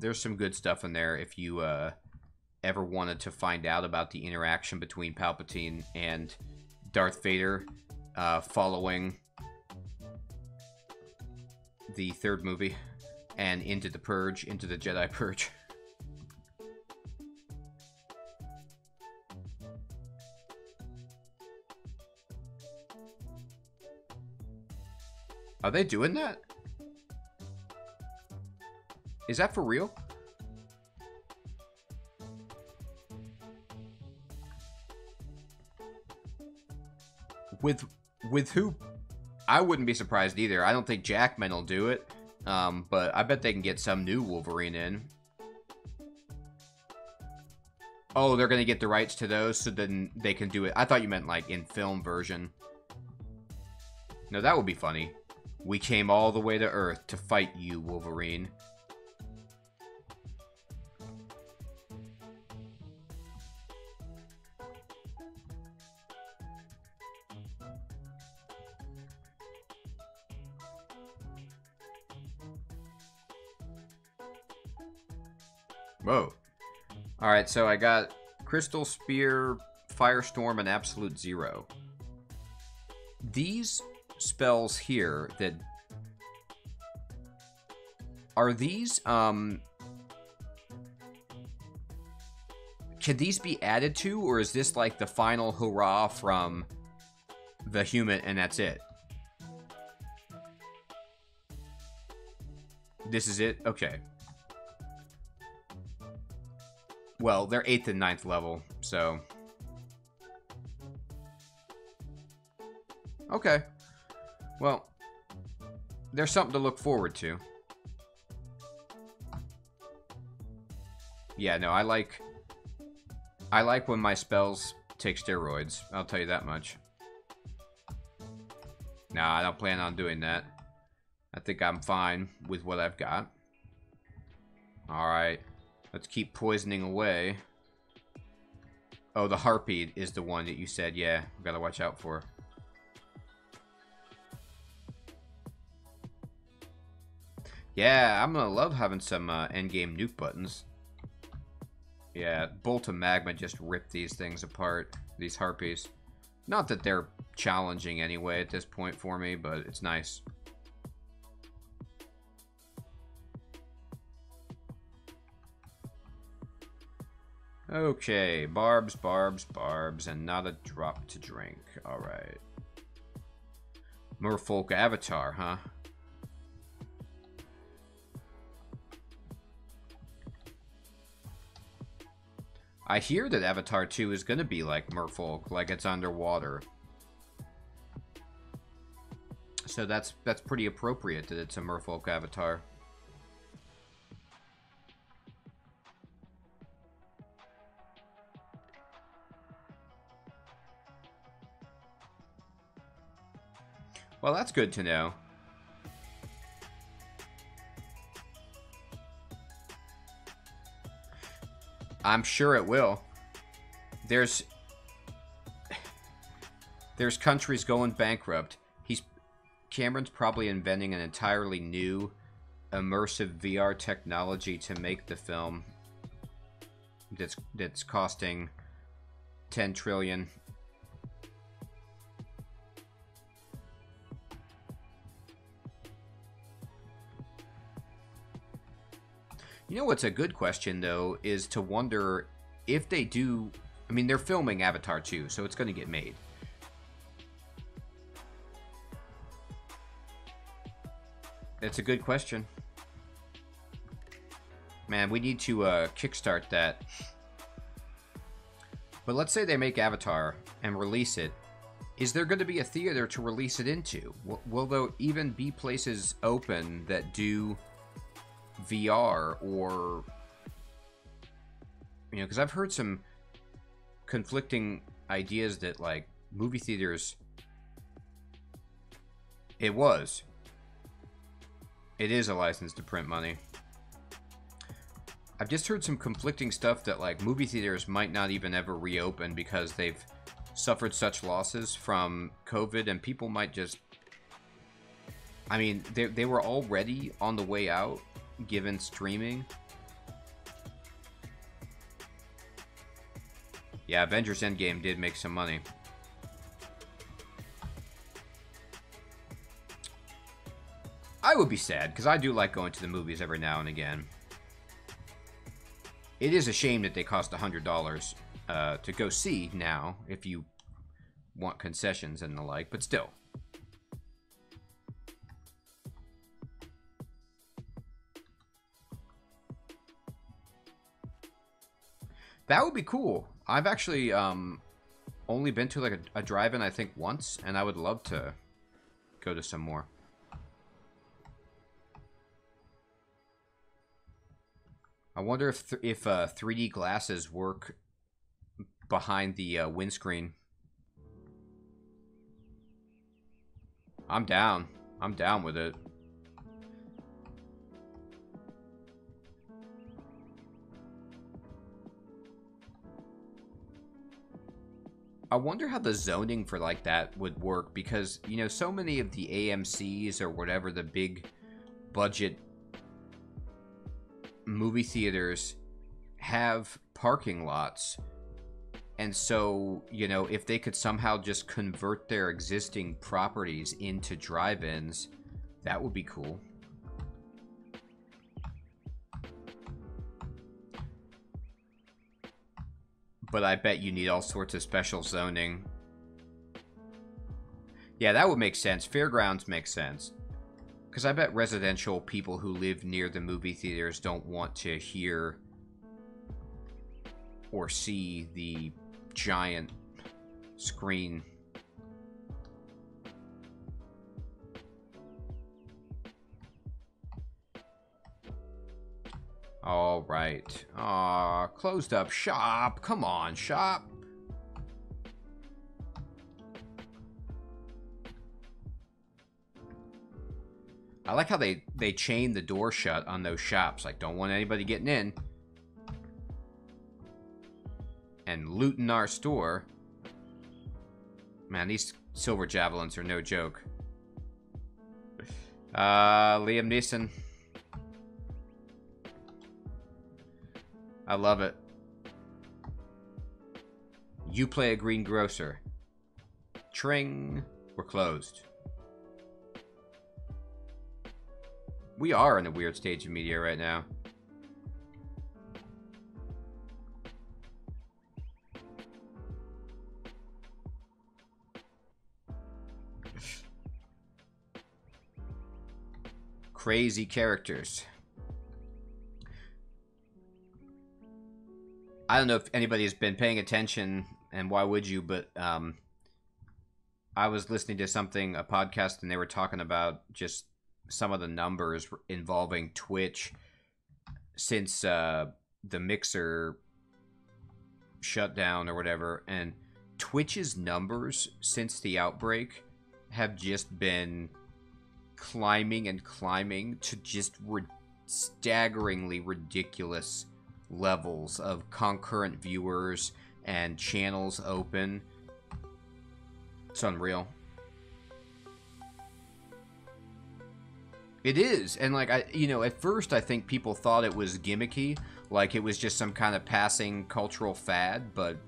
S1: There's some good stuff in there if you ever wanted to find out about the interaction between Palpatine and Darth Vader following the third movie and into the Purge, into the Jedi Purge. Are they doing that? Is that for real? With who? I wouldn't be surprised either. I don't think Jackman will do it, but I bet they can get some new Wolverine in. Oh, they're gonna get the rights to those, so then they can do it. I thought you meant like in film version. No, that would be funny. We came all the way to Earth to fight you, Wolverine. Whoa. Alright, so I got Crystal Spear, Firestorm, and Absolute Zero. These spells here that... Are these, can these be added to, or is this like the final hurrah from Vehumet and that's it? This is it? Okay. Well, they're 8th and 9th level, so... Okay. Well, there's something to look forward to. Yeah, no, I like when my spells take steroids. I'll tell you that much. Nah, I don't plan on doing that. I think I'm fine with what I've got. Alright. Let's keep poisoning away. Oh, the Harpy is the one that you said, yeah, we gotta watch out for. Yeah, I'm gonna love having some endgame nuke buttons. Yeah, Bolt of Magma just ripped these things apart, these Harpies. Not that they're challenging anyway at this point for me, but it's nice. Okay, barbs, barbs, barbs, and not a drop to drink. Alright. Merfolk avatar, huh? I hear that Avatar 2 is going to be like Merfolk, like it's underwater. So that's pretty appropriate that it's a Merfolk avatar. Well, that's good to know. I'm sure it will. There's countries going bankrupt. Cameron's probably inventing an entirely new immersive VR technology to make the film that's costing 10 trillion. You know what's a good question, though, is to wonder if they do... I mean, they're filming Avatar 2, so it's going to get made. That's a good question. Man, we need to kickstart that. But let's say they make Avatar and release it. Is there going to be a theater to release it into? Will there even be places open that do VR, or, you know, because I've heard some conflicting ideas that, like, movie theaters, it is a license to print money. I've just heard some conflicting stuff that, like, movie theaters might not even ever reopen because they've suffered such losses from COVID, and people might just, I mean, they were already on the way out given streaming. Yeah, Avengers Endgame did make some money. I would be sad, because I do like going to the movies every now and again. It is a shame that they cost $100 to go see now, if you want concessions and the like, but still. That would be cool. I've actually only been to like a drive-in, I think, once, and I would love to go to some more. I wonder if 3D glasses work behind the windscreen. I'm down. I'm down with it. I wonder how the zoning for like that would work, because, you know, so many of the AMCs or whatever, the big budget movie theaters have parking lots. And so, you know, if they could somehow just convert their existing properties into drive-ins, that would be cool. But I bet you need all sorts of special zoning. Yeah, that would make sense. Fairgrounds makes sense. Because I bet residential people who live near the movie theaters don't want to hear or see the giant screen. All right. Aw, closed up shop. Come on, shop. I like how they chain the door shut on those shops. Like, don't want anybody getting in and looting our store. Man, these silver javelins are no joke. Liam Neeson. I love it. You play a greengrocer. Tring. We're closed. We are in a weird stage of media right now. Crazy characters. I don't know if anybody's been paying attention, and why would you, but I was listening to something, a podcast, and they were talking about just some of the numbers involving Twitch since the Mixer shut down or whatever, and Twitch's numbers since the outbreak have just been climbing and climbing to just staggeringly ridiculous levels of concurrent viewers and channels open. It's unreal. It is, and like at first I think people thought it was gimmicky, like it was just some kind of passing cultural fad, but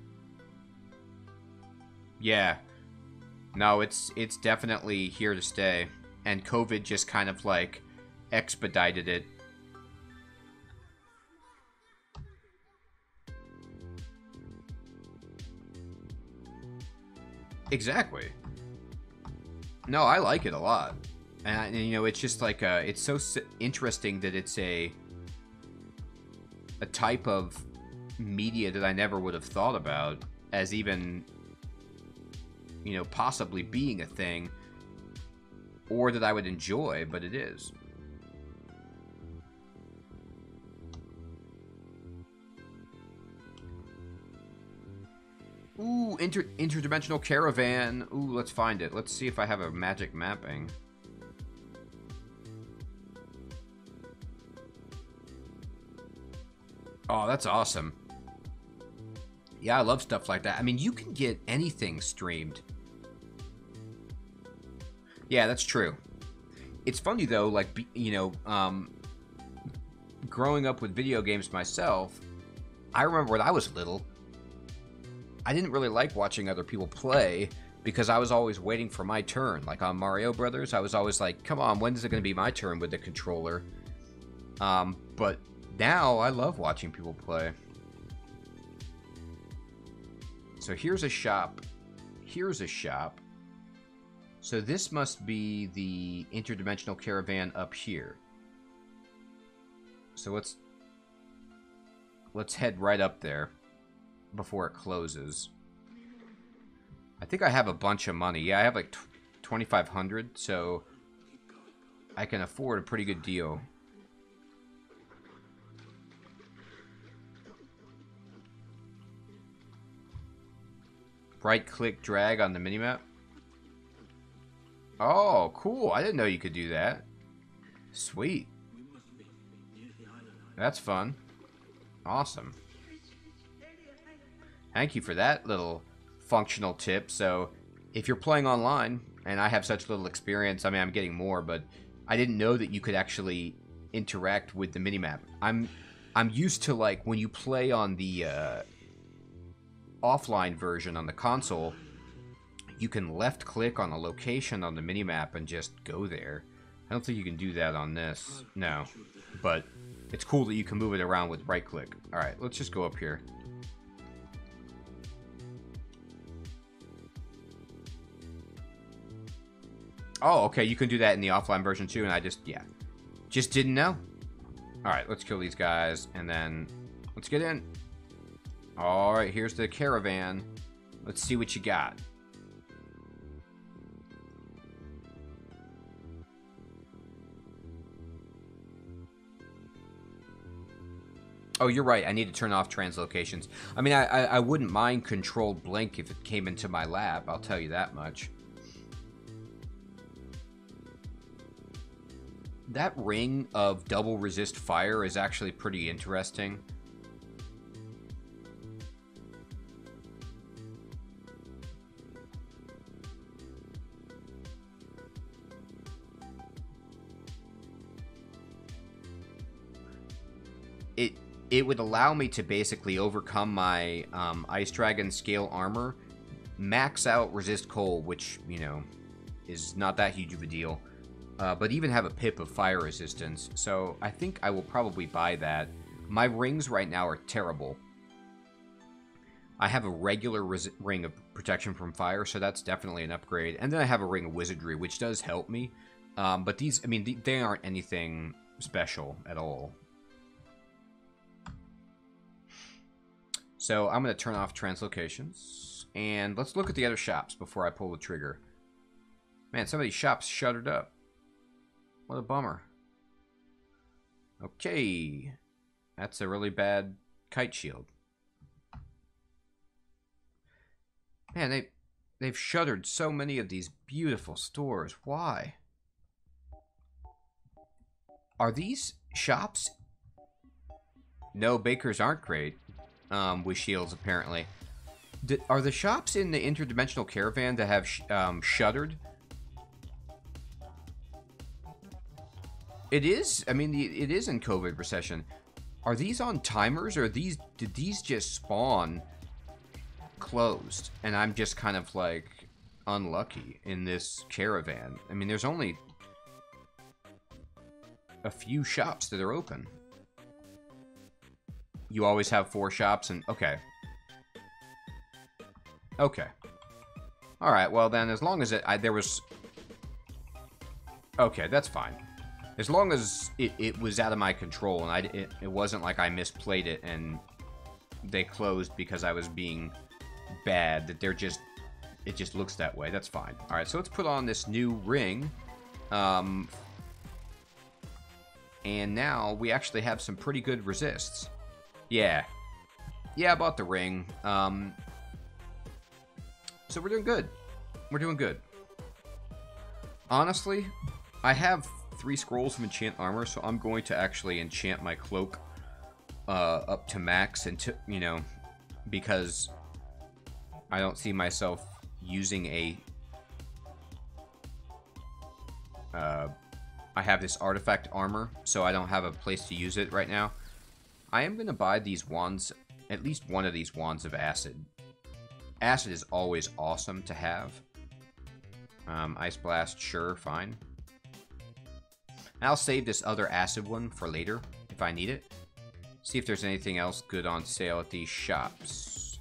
S1: yeah, no, it's definitely here to stay, and COVID just kind of like expedited it. Exactly. No, I like it a lot. And it's just like it's so interesting that it's a type of media that I never would have thought about as even possibly being a thing, or that I would enjoy, but it is. Ooh, interdimensional caravan. Ooh, let's find it. Let's see if I have a magic mapping. Oh, that's awesome. Yeah, I love stuff like that. I mean, you can get anything streamed. Yeah, that's true. It's funny, though, like, growing up with video games myself, I remember when I was little, I didn't really like watching other people play because I was always waiting for my turn. Like on Mario Brothers, I was always like, come on, when is it going to be my turn with the controller? But now I love watching people play. So here's a shop. Here's a shop. So this must be the interdimensional caravan up here. So let's head right up there before it closes. I think I have a bunch of money. Yeah, I have like 2,500, so I can afford a pretty good deal. Right-click drag on the minimap. Oh, cool. I didn't know you could do that. Sweet. That's fun. Awesome. Thank you for that little functional tip. So, if you're playing online, and I have such little experience, I mean, I'm getting more, but I didn't know that you could actually interact with the minimap. I'm used to, like, when you play on the offline version on the console, you can left-click on a location on the minimap and just go there. I don't think you can do that on this. No. But it's cool that you can move it around with right-click. Alright, let's just go up here. Oh, okay, you can do that in the offline version too, and I just didn't know. Alright, let's kill these guys, and then let's get in. Alright, here's the caravan. Let's see what you got. Oh, you're right, I need to turn off translocations. I mean, I wouldn't mind controlled blink if it came into my lap, I'll tell you that much. That ring of double resist fire is actually pretty interesting. It would allow me to basically overcome my Ice Dragon scale armor, max out resist cold, which, you know, is not that huge of a deal. But even have a pip of fire resistance. So I think I will probably buy that. My rings right now are terrible. I have a regular ring of protection from fire, so that's definitely an upgrade. And then I have a ring of wizardry, which does help me. But these, I mean, they aren't anything special at all. So I'm going to turn off translocations. And let's look at the other shops before I pull the trigger. Man, some of these shops shuttered up. What a bummer. Okay. That's a really bad kite shield. Man, they've shuttered so many of these beautiful stores. Why? Are these shops? No, bakers aren't great. With shields, apparently. Are the shops in the interdimensional caravan that have shuttered? It is. I mean, it is in COVID recession. Are these on timers, or did these just spawn closed? And I'm just kind of like unlucky in this caravan. I mean, there's only a few shops that are open. You always have 4 shops, and okay. Okay. All right. Well, then, as long as there was. Okay, that's fine. As long as it was out of my control, and it wasn't like I misplayed it and they closed because I was being bad. That it just looks that way. That's fine. All right, so let's put on this new ring, and now we actually have some pretty good resists. Yeah, I bought the ring. So we're doing good. We're doing good. Honestly, I have 3 scrolls of enchant armor, so I'm going to actually enchant my cloak up to max, and you know, because I don't see myself using a. I have this artifact armor, so I don't have a place to use it right now. I am going to buy these wands, at least one of these wands of acid. Acid is always awesome to have. Ice Blast, sure, fine. I'll save this other acid one for later, if I need it. See if there's anything else good on sale at these shops.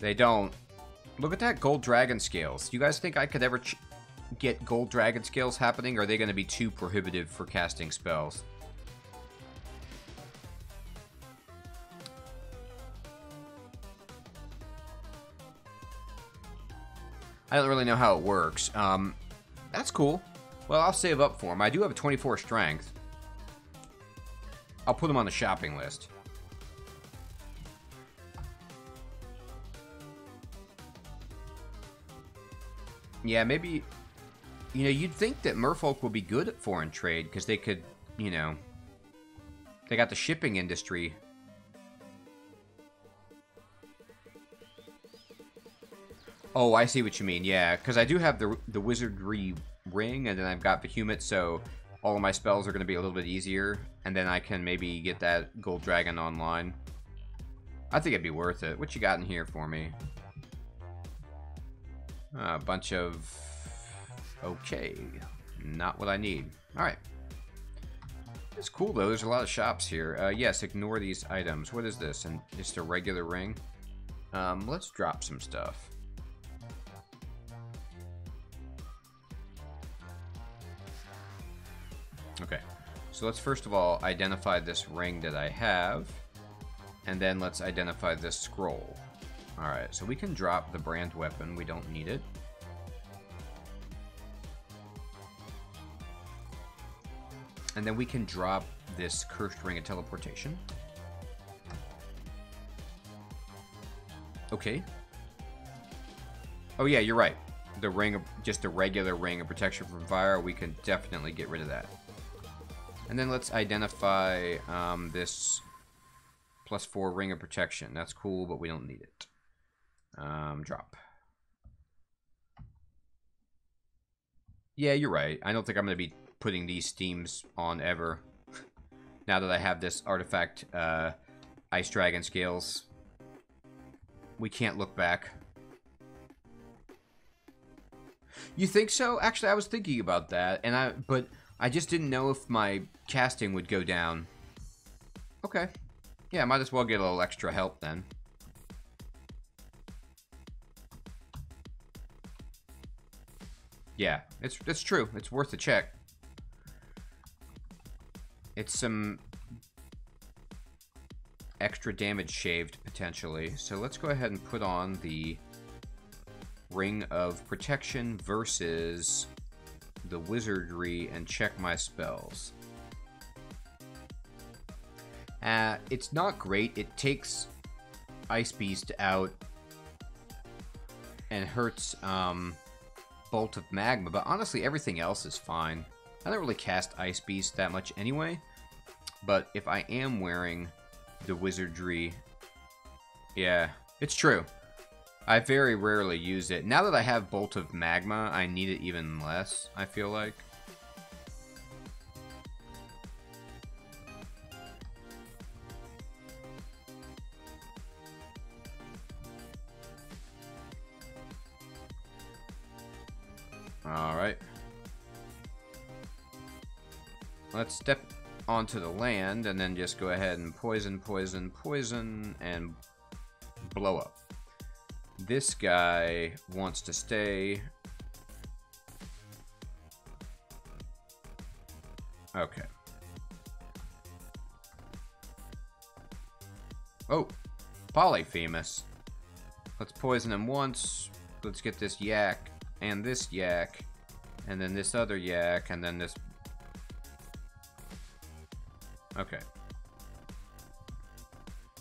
S1: They don't. Look at that gold dragon scales. You guys think I could ever get gold dragon scales happening, or are they going to be too prohibitive for casting spells? I don't really know how it works. That's cool. Well, I'll save up for them. I do have a 24 strength. I'll put them on the shopping list. Yeah, maybe, you know, you'd think that merfolk would be good at foreign trade, because they could, you know, they got the shipping industry. Oh, I see what you mean. Yeah, because I do have the wizardry ring, and then I've got Vehumet, so all of my spells are going to be a little bit easier, and then I can maybe get that gold dragon online. I think it'd be worth it. What you got in here for me? A bunch of... Okay. Not what I need. Alright. It's cool, though. There's a lot of shops here. Yes, ignore these items. What is this? And just a regular ring? Let's drop some stuff. Okay, so let's first of all identify this ring that I have, and then let's identify this scroll. Alright, so we can drop the brand weapon, we don't need it. And then we can drop this cursed ring of teleportation. Okay. Oh yeah, you're right. The ring of, just a regular ring of protection from fire, we can definitely get rid of that. And then let's identify this +4 ring of protection. That's cool, but we don't need it. Drop. Yeah, you're right. I don't think I'm going to be putting these steams on ever. Now that I have this artifact Ice Dragon Scales. We can't look back. You think so? Actually, I was thinking about that, but I just didn't know if my casting would go down. Okay. Yeah, might as well get a little extra help then. Yeah, it's true. It's worth a check. It's some extra damage shaved, potentially. So let's go ahead and put on the Ring of Protection versus the Wizardry and check my spells. It's not great. It takes Ice Beast out and hurts Bolt of Magma, but honestly everything else is fine. I don't really cast Ice Beast that much anyway, but if I am wearing the Wizardry, yeah, it's true. I very rarely use it. Now that I have Bolt of Magma, I need it even less, I feel like. Alright. Let's step onto the land and then just go ahead and poison, poison, poison, and blow up. This guy wants to stay. Okay. Oh, Polyphemus. Let's poison him once. Let's get this yak, and this yak, and then this other yak, and then this. Okay.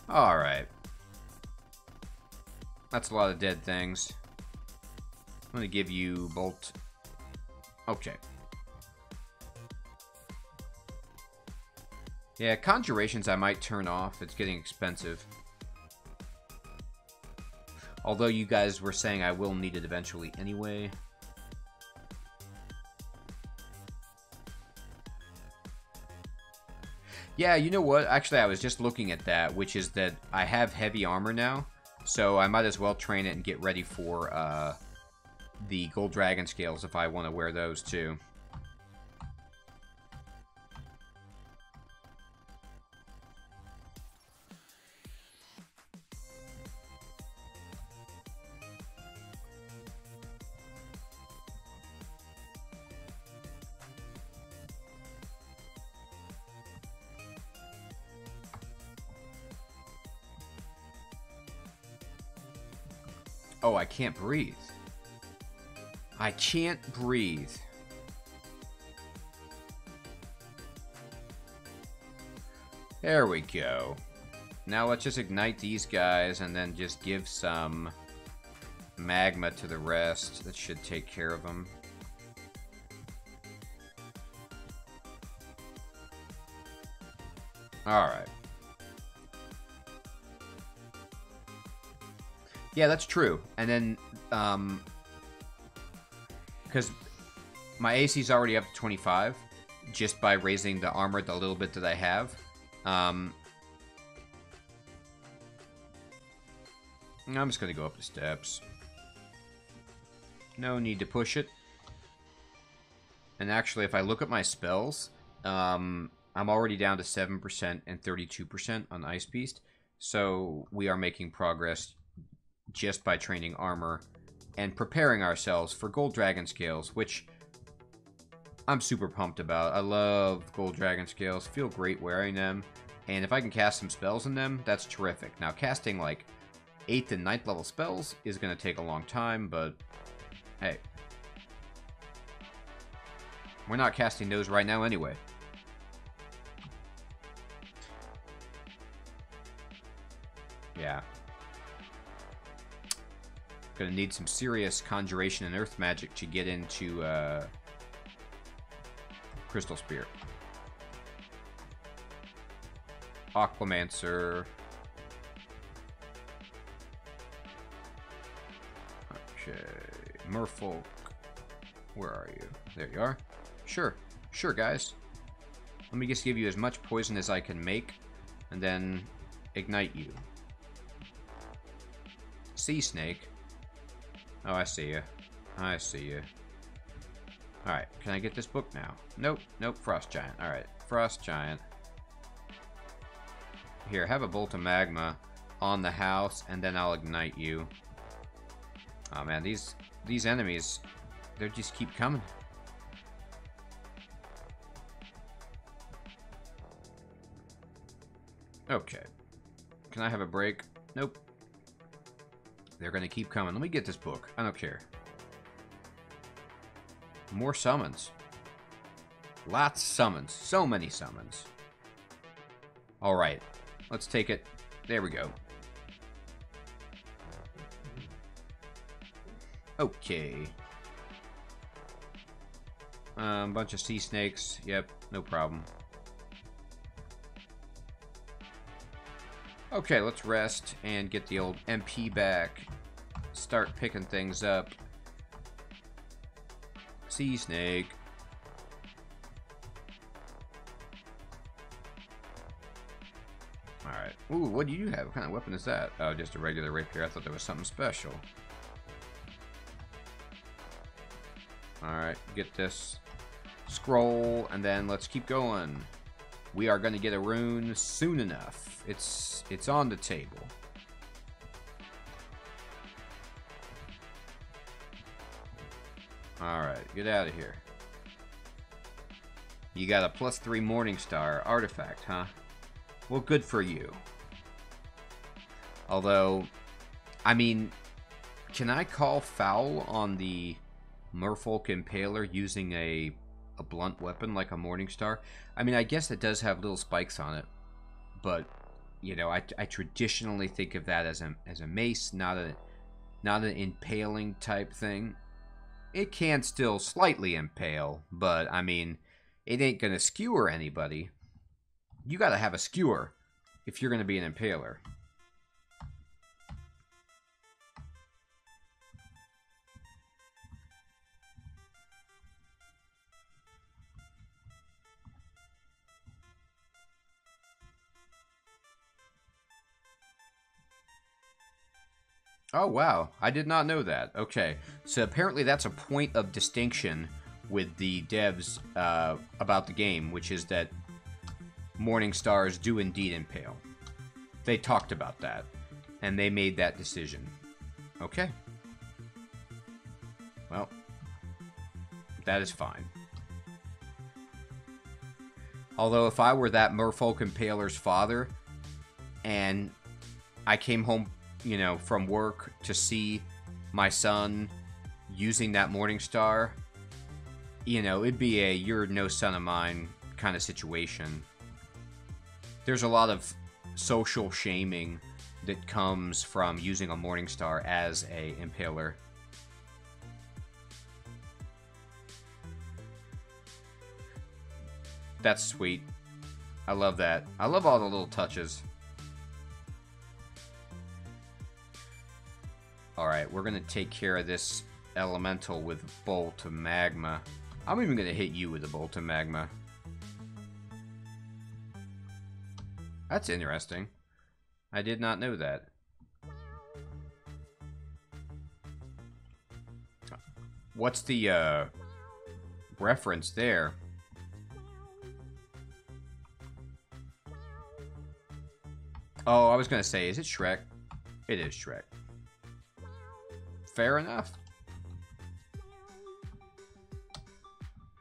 S1: Alright. That's a lot of dead things. I'm going to give you Bolt. Okay. Yeah, Conjurations I might turn off. It's getting expensive. Although you guys were saying I will need it eventually anyway. Yeah, you know what? Actually, I was just looking at that, which is that I have heavy armor now. So I might as well train it and get ready for the Gold Dragon Scales if I want to wear those too. Oh, I can't breathe. I can't breathe. There we go. Now let's just ignite these guys and then just give some magma to the rest. That should take care of them. Alright. Yeah, that's true. And then, because my AC is already up to 25, just by raising the armor the little bit that I have. I'm just going to go up the steps. No need to push it. And actually, if I look at my spells, I'm already down to 7% and 32% on Ice Beast. So we are making progress just by training armor and preparing ourselves for Gold Dragon Scales, which I'm super pumped about. I love Gold Dragon Scales, feel great wearing them, and if I can cast some spells in them, that's terrific. Now, casting like 8th and 9th level spells is going to take a long time, but hey, we're not casting those right now anyway. Yeah. Gonna need some serious conjuration and earth magic to get into Crystal Spear. Aquamancer. Okay. Merfolk. Where are you? There you are. Sure. Sure, guys. Let me just give you as much poison as I can make. And then ignite you. Sea snake. Oh, I see you. I see you. Alright, can I get this book now? Nope, nope, Frost Giant. Alright, Frost Giant. Here, have a bolt of magma on the house, and then I'll ignite you. Oh man, these enemies, they just keep coming. Okay. Can I have a break? Nope. They're gonna keep coming. Let me get this book. I don't care. More summons. Lots of summons. So many summons. Alright. Let's take it. There we go. Okay. Bunch of sea snakes. Yep, no problem. Okay, let's rest and get the old MP back. Start picking things up. Sea snake. Alright. Ooh, what do you have? What kind of weapon is that? Oh, just a regular rapier. I thought there was something special. Alright, get this scroll, and then let's keep going. We are going to get a rune soon enough. It's on the table. Alright, get out of here. You got a +3 Morningstar artifact, huh? Well, good for you. Although, I mean, can I call foul on the Merfolk Impaler using a blunt weapon like a Morningstar? I mean, I guess it does have little spikes on it, but you know, I traditionally think of that as a mace, not an impaling type thing. It can still slightly impale, but I mean, it ain't gonna skewer anybody. You gotta have a skewer if you're gonna be an impaler. Oh, wow. I did not know that. Okay. So apparently that's a point of distinction with the devs about the game, which is that Morningstars do indeed impale. They talked about that, and they made that decision. Okay. Well, that is fine. Although if I were that Merfolk Impaler's father, and I came home, you know, from work to see my son using that Morningstar, you know, it'd be a you're no son of mine kind of situation. There's a lot of social shaming that comes from using a Morningstar as a impaler. That's sweet. I love that. I love all the little touches. Alright, we're going to take care of this elemental with Bolt of Magma. I'm even going to hit you with a Bolt of Magma. That's interesting. I did not know that. What's the reference there? Oh, I was going to say, is it Shrek? It is Shrek. Fair enough.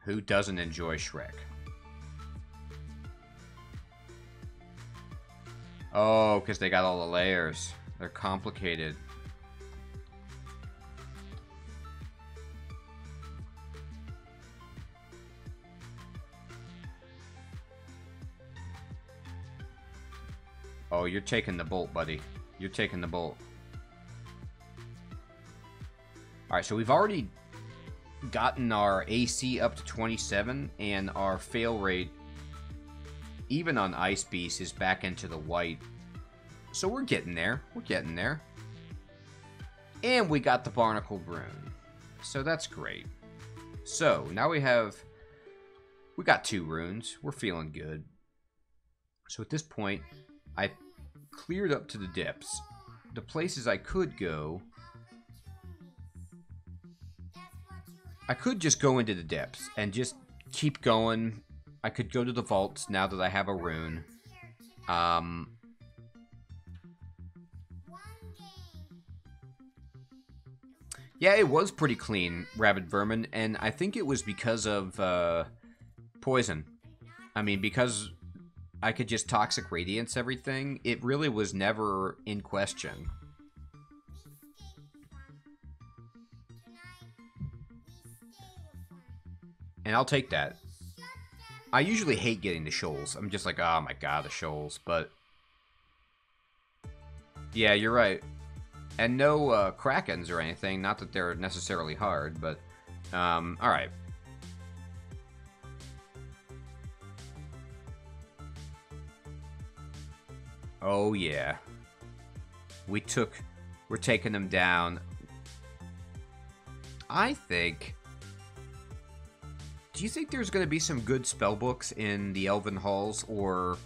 S1: Who doesn't enjoy Shrek? Oh, because they got all the layers. They're complicated. Oh, you're taking the bolt, buddy. You're taking the bolt. Alright, so we've already gotten our AC up to 27, and our fail rate, even on Ice Beast, is back into the white. So we're getting there. We're getting there. And we got the Barnacled Rune. So that's great. So, now we got 2 runes. We're feeling good. So at this point, I cleared up to the depths. The places I could go... I could just go into the depths and just keep going. I could go to the vaults now that I have a rune. Yeah, it was pretty clean, Rabid Vermin, and I think it was because of poison. I mean, because I could just Toxic Radiance everything, it really was never in question. And I'll take that. I usually hate getting the Shoals. I'm just like, oh my god, the Shoals. But yeah, you're right. And no Krakens or anything. Not that they're necessarily hard, but alright. Oh yeah. We're taking them down. I think... Do you think there's going to be some good spellbooks in the Elven Halls, or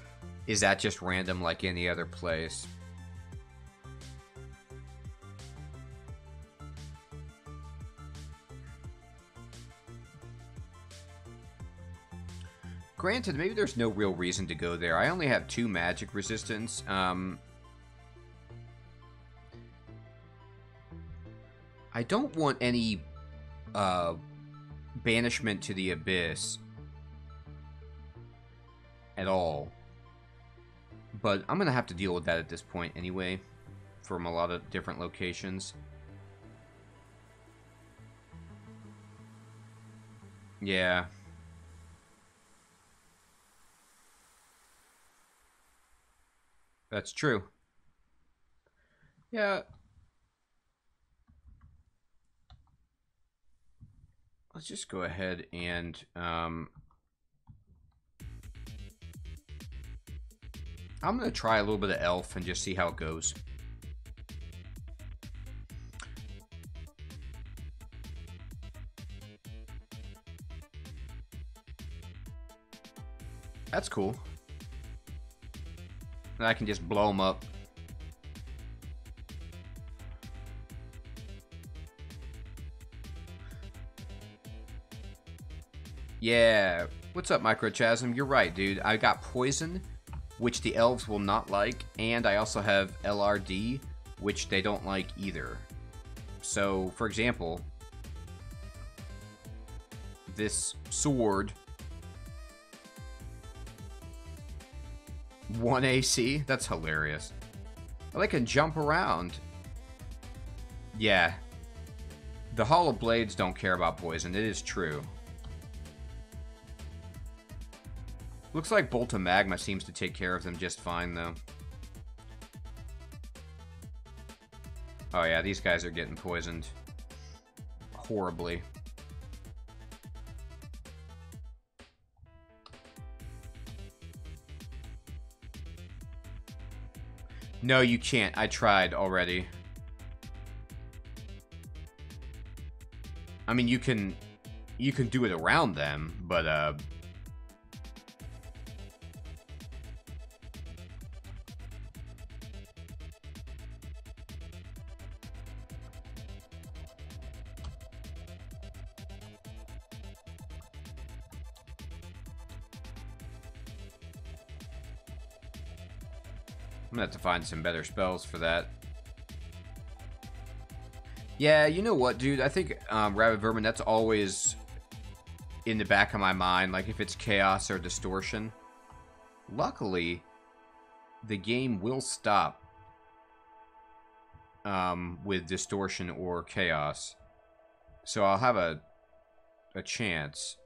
S1: is that just random like any other place? Granted, maybe there's no real reason to go there. I only have 2 magic resistance. I don't want any banishment to the abyss at all, but I'm gonna have to deal with that at this point anyway, from a lot of different locations. Yeah. That's true. Yeah. Let's just go ahead and I'm gonna try a little bit of elf and just see how it goes. That's cool. And I can just blow them up. Yeah, what's up, Microchasm? You're right, dude. I got poison, which the elves will not like, and I also have LRD, which they don't like either. So, for example, this sword, 1 AC? That's hilarious. Well, they can jump around. Yeah. The Hollow Blades don't care about poison, it is true. Looks like Bolt of Magma seems to take care of them just fine, though. Oh yeah, these guys are getting poisoned. Horribly. No, you can't. I tried already. I mean, you can do it around them, but I'm gonna have to find some better spells for that. Yeah, you know what, dude? I think Rabid Vermin, that's always in the back of my mind, like if it's Chaos or Distortion. Luckily, the game will stop with Distortion or Chaos. So I'll have a chance.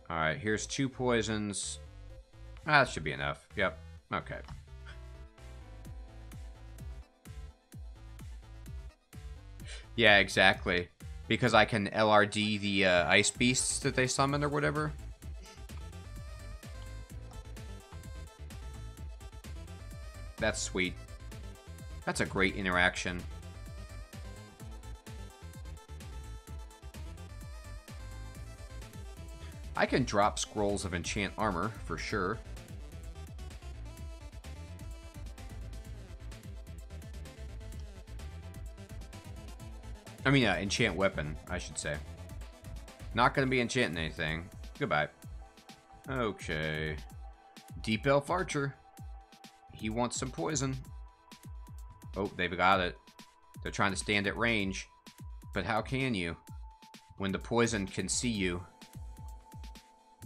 S1: Alright, here's 2 poisons. Ah, that should be enough. Yep. Okay. Yeah, exactly. Because I can LRD the ice beasts that they summon or whatever. That's sweet. That's a great interaction. I can drop scrolls of enchant armor, for sure. I mean, enchant weapon, I should say. Not going to be enchanting anything. Goodbye. Okay. Deep Elf Archer. He wants some poison. Oh, they've got it. They're trying to stand at range. But how can you? When the poison can see you.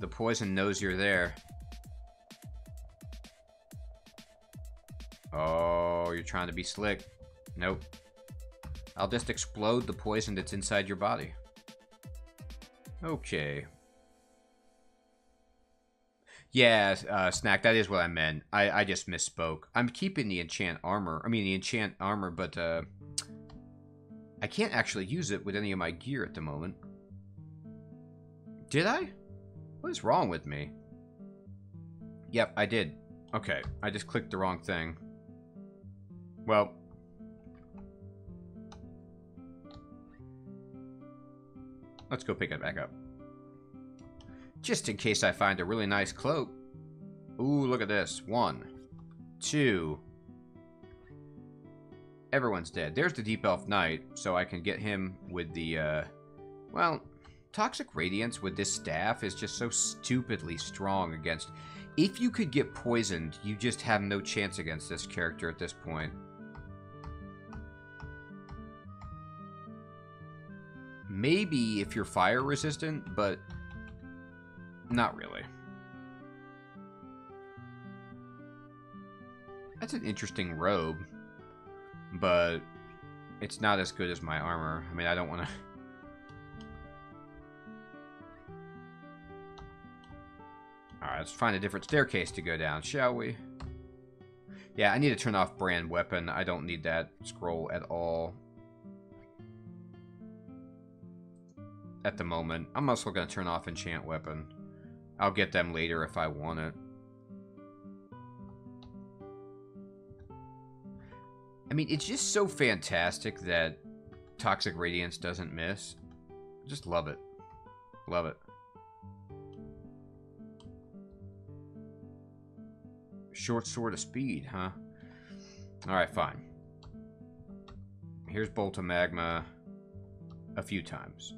S1: The poison knows you're there. Oh, you're trying to be slick. Nope. I'll just explode the poison that's inside your body. Okay. Yeah, Snack, that is what I meant. I just misspoke. I'm keeping the enchant armor. I mean, the enchant armor, but I can't actually use it with any of my gear at the moment. Did I? What is wrong with me? Yep, I did. Okay, I just clicked the wrong thing. Well. Let's go pick it back up. Just in case I find a really nice cloak. Ooh, look at this. 1, 2. Everyone's dead. There's the Deep Elf Knight, so I can get him with the, well, Toxic Radiance with this staff is just so stupidly strong against... If you could get poisoned, you just have no chance against this character at this point. Maybe if you're fire resistant, but not really. That's an interesting robe, but it's not as good as my armor. I mean, I don't want to... Alright, let's find a different staircase to go down, shall we? Yeah, I need to turn off brand weapon. I don't need that scroll at all. At the moment. I'm also going to turn off enchant weapon. I'll get them later if I want it. I mean, it's just so fantastic that Toxic Radiance doesn't miss. Just love it. Love it. Short sword of speed, huh? Alright, fine. Here's Bolt of Magma a few times.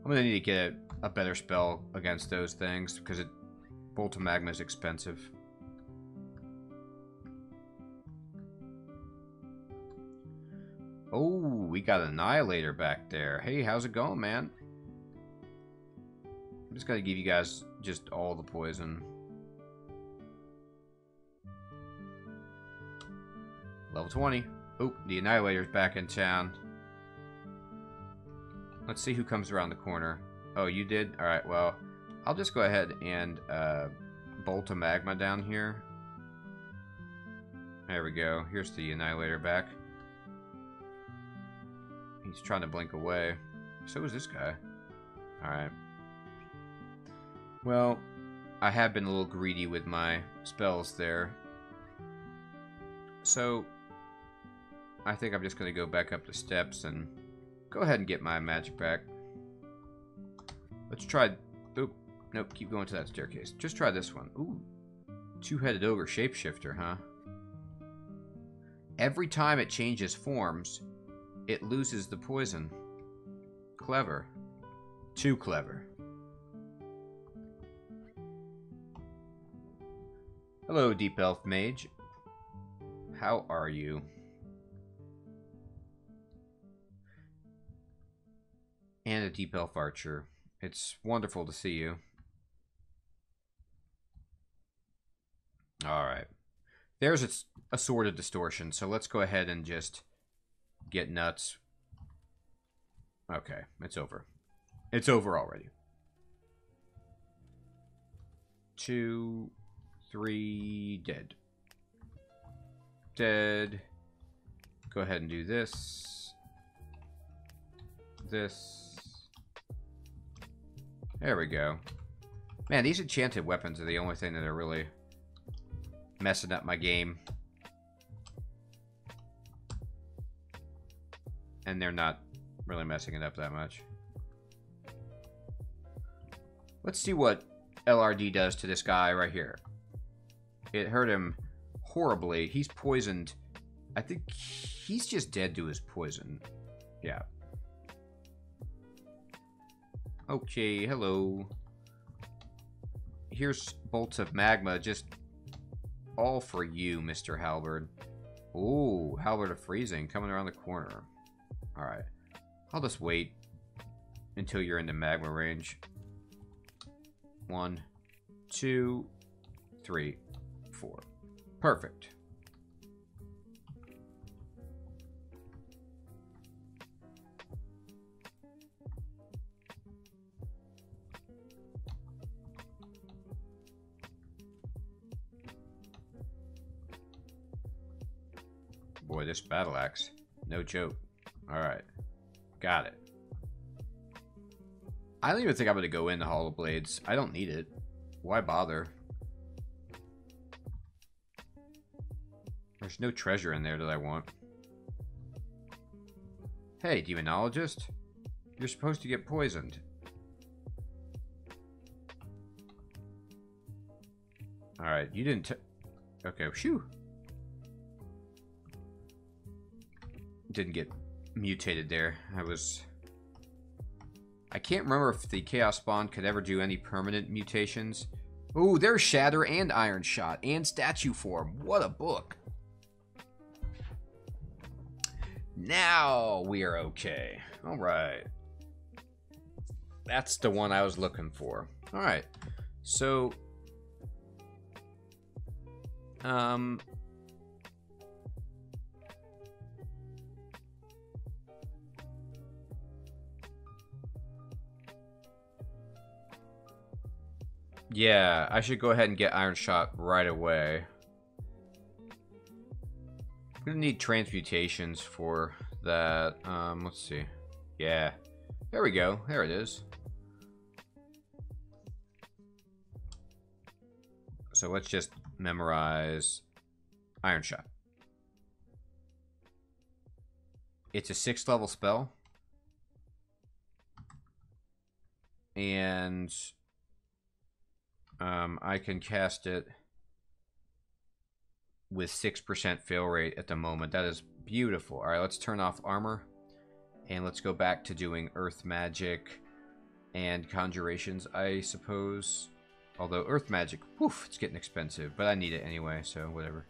S1: I'm going to need to get a better spell against those things because Bolt of Magma is expensive. Oh, we got Annihilator back there. Hey, how's it going, man? I'm just going to give you guys just all the poison. Level 20. Oh, the Annihilator's back in town. Let's see who comes around the corner. Oh, you did? Alright, well, I'll just go ahead and Bolt of Magma down here. There we go. Here's the Annihilator back. He's trying to blink away. So is this guy. Alright. Well, I have been a little greedy with my spells there. So, I think I'm just going to go back up the steps and go ahead and get my magic back. Let's try... Oop. Nope, keep going to that staircase. Just try this one. Ooh. Two-headed ogre shapeshifter, huh? Every time it changes forms, it loses the poison. Clever. Too clever. Hello, Deep Elf Mage. How are you? And a Deep Elf Archer. It's wonderful to see you. Alright. There's a Sword of Distortion, so let's go ahead and just get nuts. Okay, it's over. It's over already. 2, 3, dead. Dead. Go ahead and do this. This. There we go. Man, these enchanted weapons are the only thing that are really messing up my game. And they're not really messing it up that much. Let's see what LRD does to this guy right here. It hurt him horribly. He's poisoned. I think he's just dead to his poison. Yeah. Okay, hello. Here's bolts of magma, just all for you, Mr. Halberd. Ooh, Halberd of Freezing coming around the corner. Alright. I'll just wait until you're in the magma range. 1, 2, 3, 4. Perfect. Boy, this battle axe, no joke. Alright. Got it. I don't even think I'm going to go into Hollow Blades. I don't need it. Why bother? There's no treasure in there that I want. Hey, Demonologist. You're supposed to get poisoned. Alright, you didn't... Okay, shoo. Didn't get mutated there. I can't remember if the Chaos Spawn could ever do any permanent mutations. Ooh, there's Shatter and Iron Shot and Statue Form. What a book. Now we are okay. Alright. That's the one I was looking for. Alright. So... yeah, I should go ahead and get Iron Shot right away. I'm gonna need transmutations for that. Let's see. Yeah. There we go. There it is. So let's just memorize Iron Shot. It's a 6th level spell. And I can cast it with 6% fail rate at the moment. That is beautiful. Alright, let's turn off armor. And let's go back to doing earth magic and conjurations, I suppose. Although earth magic, woof, it's getting expensive. But I need it anyway, so whatever.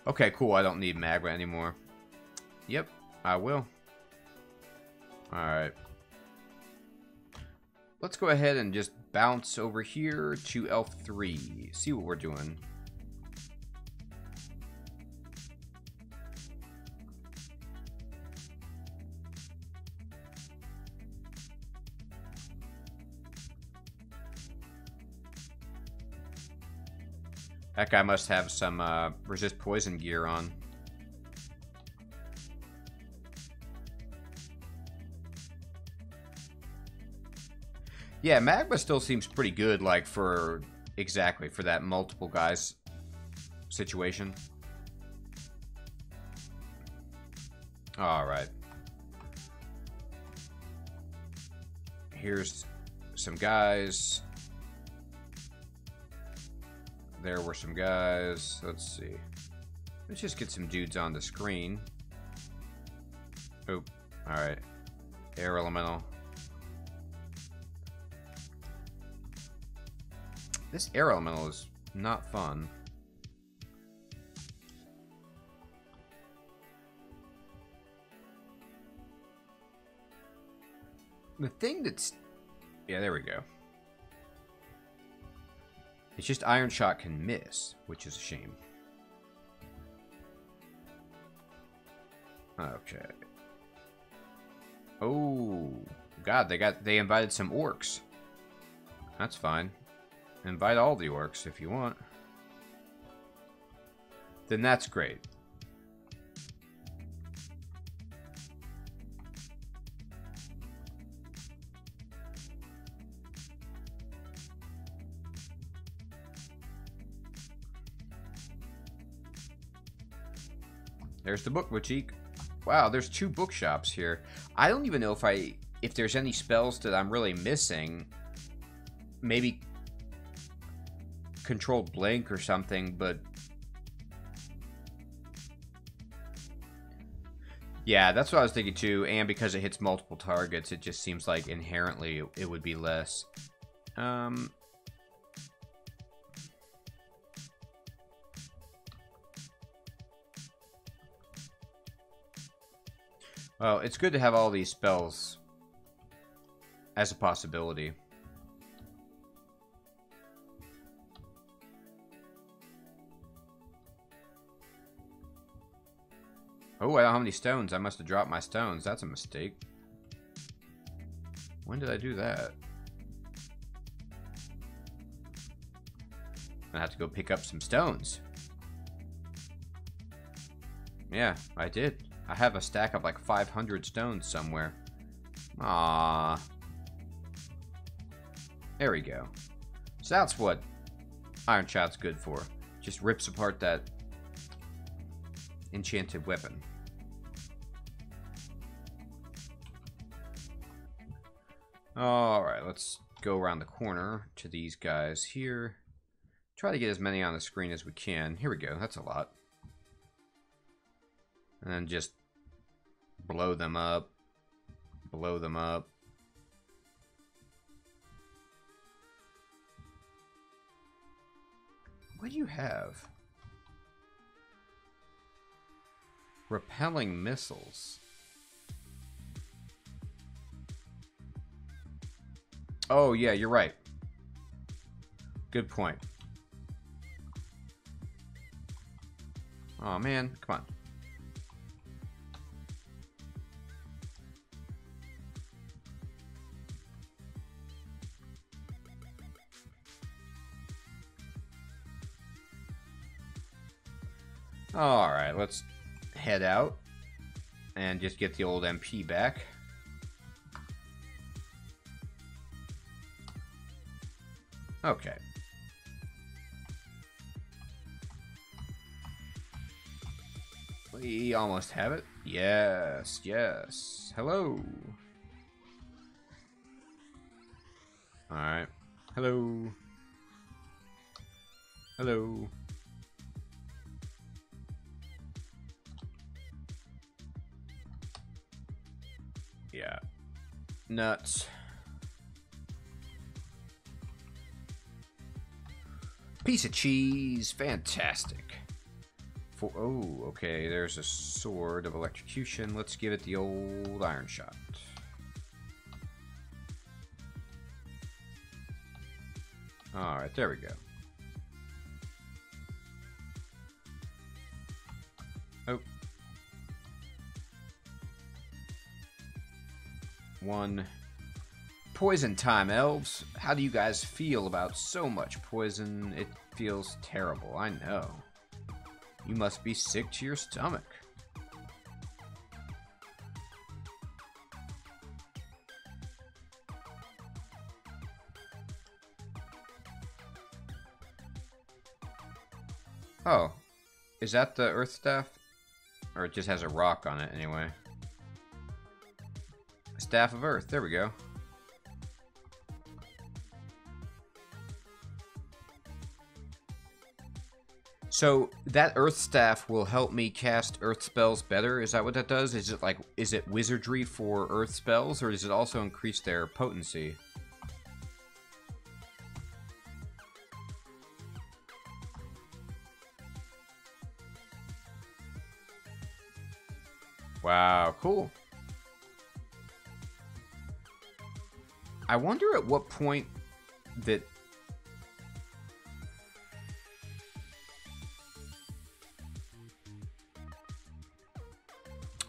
S1: Okay, cool. I don't need magma anymore. Yep, I will. Alright. Let's go ahead and just bounce over here to Elf 3. See what we're doing. That guy must have some resist poison gear on. Yeah, magma still seems pretty good, like, for exactly for that multiple guys situation. Alright. Here's some guys. There were some guys. Let's see. Let's just get some dudes on the screen. Oh, alright. Air Elemental. This Air Elemental is not fun. The thing that's... yeah, there we go. It's just Iron Shot can miss, which is a shame. Okay. Oh, God, they invited some orcs. That's fine. Invite all the orcs if you want. Then that's great. There's the book boutique. Wow, there's 2 bookshops here. I don't even know if there's any spells that I'm really missing. Maybe controlled blink or something, but yeah, that's what I was thinking too. And because it hits multiple targets, it just seems like inherently it would be less. Well, it's good to have all these spells as a possibility. Oh, I don't have any stones. I must have dropped my stones. That's a mistake. When did I do that? I have to go pick up some stones. Yeah, I did. I have a stack of like 500 stones somewhere. Ah, there we go. So that's what Iron Shot's good for. Just rips apart that enchanted weapon. Alright, let's go around the corner to these guys here. Try to get as many on the screen as we can. Here we go, that's a lot. And then just blow them up. Blow them up. What do you have? Repelling missiles. Oh, yeah, you're right. Good point. Oh, man. Come on. Alright, let's head out and just get the old MP back. Okay. We almost have it. Yes, yes. Hello. Alright. Hello. Hello. Yeah. Nuts. Piece of cheese. Fantastic. Oh, okay. There's a sword of electrocution. Let's give it the old iron shot. Alright, there we go. Oh. One. Poison time, elves. How do you guys feel about so much poison? It feels terrible, I know. You must be sick to your stomach. Oh. Is that the earth staff? Or it just has a rock on it anyway. Staff of Earth, there we go. So that Earth Staff will help me cast Earth spells better? Is that what that does? Is it wizardry for Earth spells, or does it also increase their potency? Wow, cool. I wonder at what point that...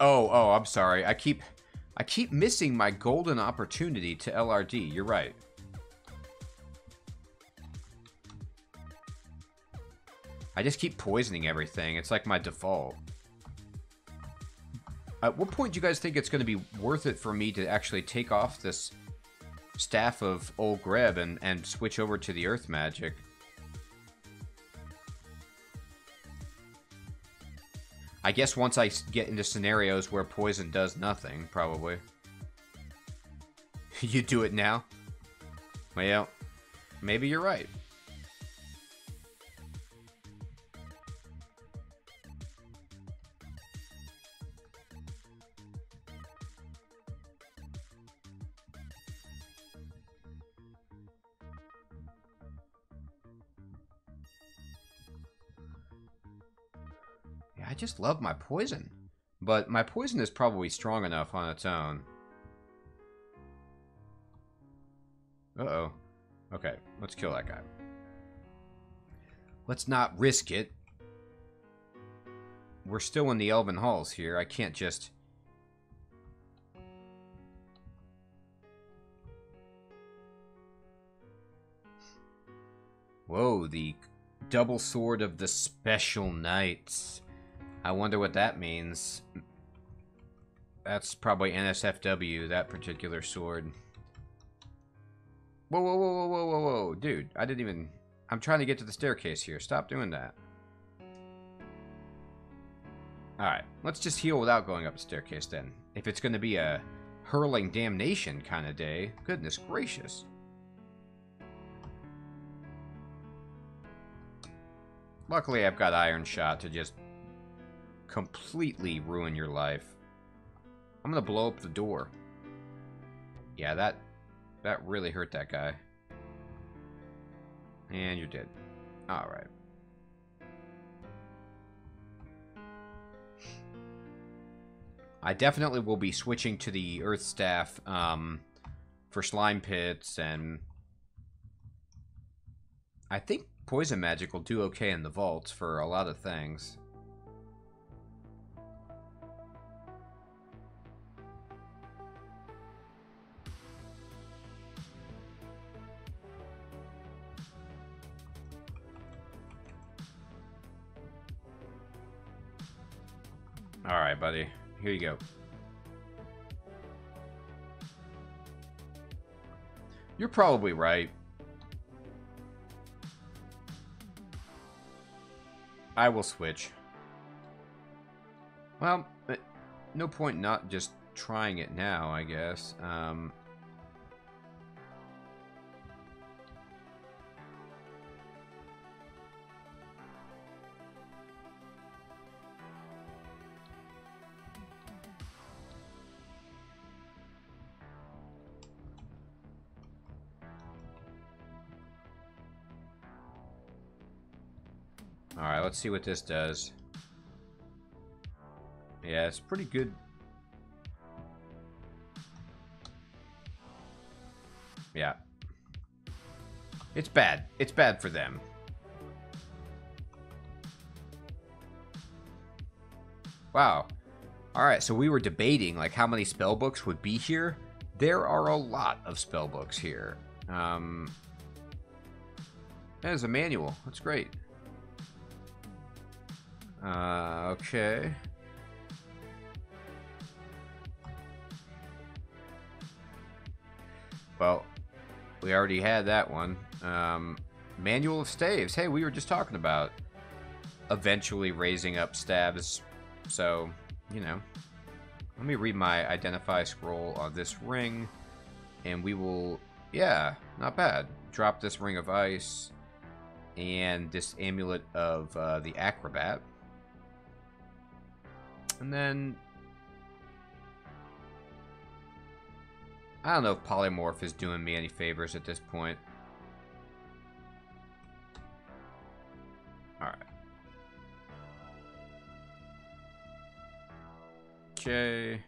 S1: Oh, I'm sorry. I keep missing my golden opportunity to LRD. You're right. I just keep poisoning everything. It's like my default. At what point do you guys think it's going to be worth it for me to actually take off this Staff of Ogre and switch over to the Earth Magic? I guess once I get into scenarios where poison does nothing, probably. You do it now? Well, maybe you're right. I just love my poison. But my poison is probably strong enough on its own. Uh-oh. Okay, let's kill that guy. Let's not risk it. We're still in the Elven Halls here. I can't just... Whoa, the double sword of the special knights. I wonder what that means. That's probably NSFW, that particular sword. Whoa, whoa, whoa, whoa, whoa, whoa, whoa. Dude, I didn't even... I'm trying to get to the staircase here. Stop doing that. Alright, let's just heal without going up the staircase then. If it's going to be a hurling damnation kind of day. Goodness gracious. Luckily, I've got Iron Shot to just completely ruin your life. I'm going to blow up the door. Yeah, that really hurt that guy. And you're dead. Alright. I definitely will be switching to the Earth Staff for slime pits, and I think Poison Magic will do okay in the vaults for a lot of things. Alright, buddy. Here you go. You're probably right. I will switch. Well, no point not just trying it now, I guess. Alright, let's see what this does. Yeah, it's pretty good. Yeah. It's bad. It's bad for them. Wow. Alright, so we were debating like how many spellbooks would be here. There are a lot of spellbooks here. There's a manual. That's great. Okay. Well, we already had that one. Manual of Staves. Hey, we were just talking about eventually raising up stabs. So, you know. Let me read my Identify scroll on this ring. And we will... Yeah, not bad. Drop this Ring of Ice. And this Amulet of the Acrobat. And then... I don't know if Polymorph is doing me any favors at this point. Alright. Okay.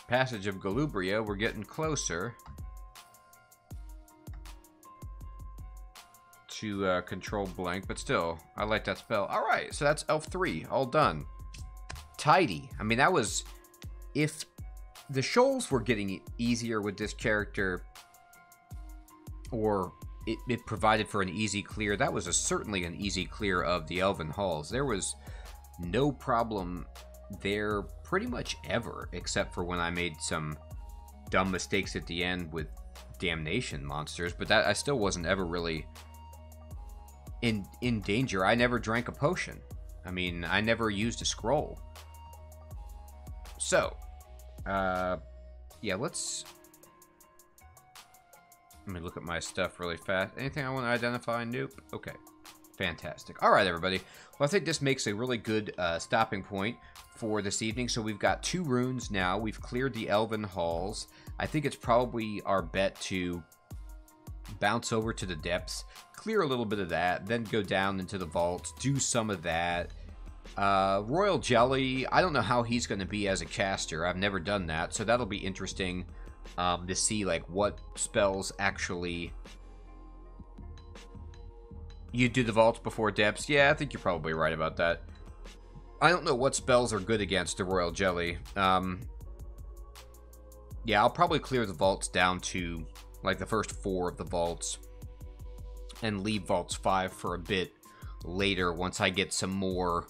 S1: Passage of Galubria, we're getting closer to control blank, but still, I like that spell. Alright, so that's Elf 3, all done. Tidy. I mean, that was... If the Shoals were getting easier with this character, or it provided for an easy clear, that was certainly an easy clear of the Elven Halls. There was no problem there pretty much ever, except for when I made some dumb mistakes at the end with damnation monsters, but that I still wasn't ever really in danger. I never drank a potion. I mean, I never used a scroll. So, yeah, let me look at my stuff really fast. Anything I want to identify? Nope. Okay. Fantastic. All right, everybody. Well, I think this makes a really good stopping point for this evening. So we've got 2 runes now. We've cleared the Elven Halls. I think it's probably our bet to bounce over to the depths, clear a little bit of that, then go down into the vaults, do some of that. Royal Jelly, I don't know how he's going to be as a caster. I've never done that, so that'll be interesting to see like what spells actually... You do the vaults before depths? Yeah, I think you're probably right about that. I don't know what spells are good against the Royal Jelly. Yeah, I'll probably clear the vaults down to like the first 4 of the vaults and leave vaults 5 for a bit later once I get some more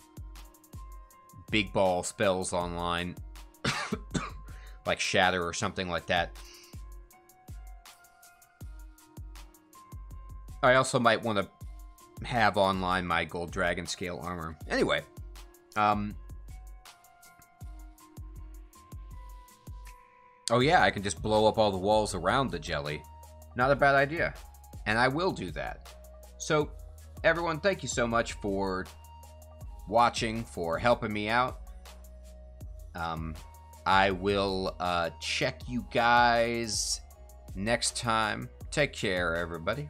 S1: big ball spells online like Shatter or something like that. I also might want to have online my gold dragon scale armor. Anyway, oh yeah, I can just blow up all the walls around the jelly. Not a bad idea. And I will do that. So, everyone, thank you so much for watching, for helping me out. I will check you guys next time. Take care, everybody.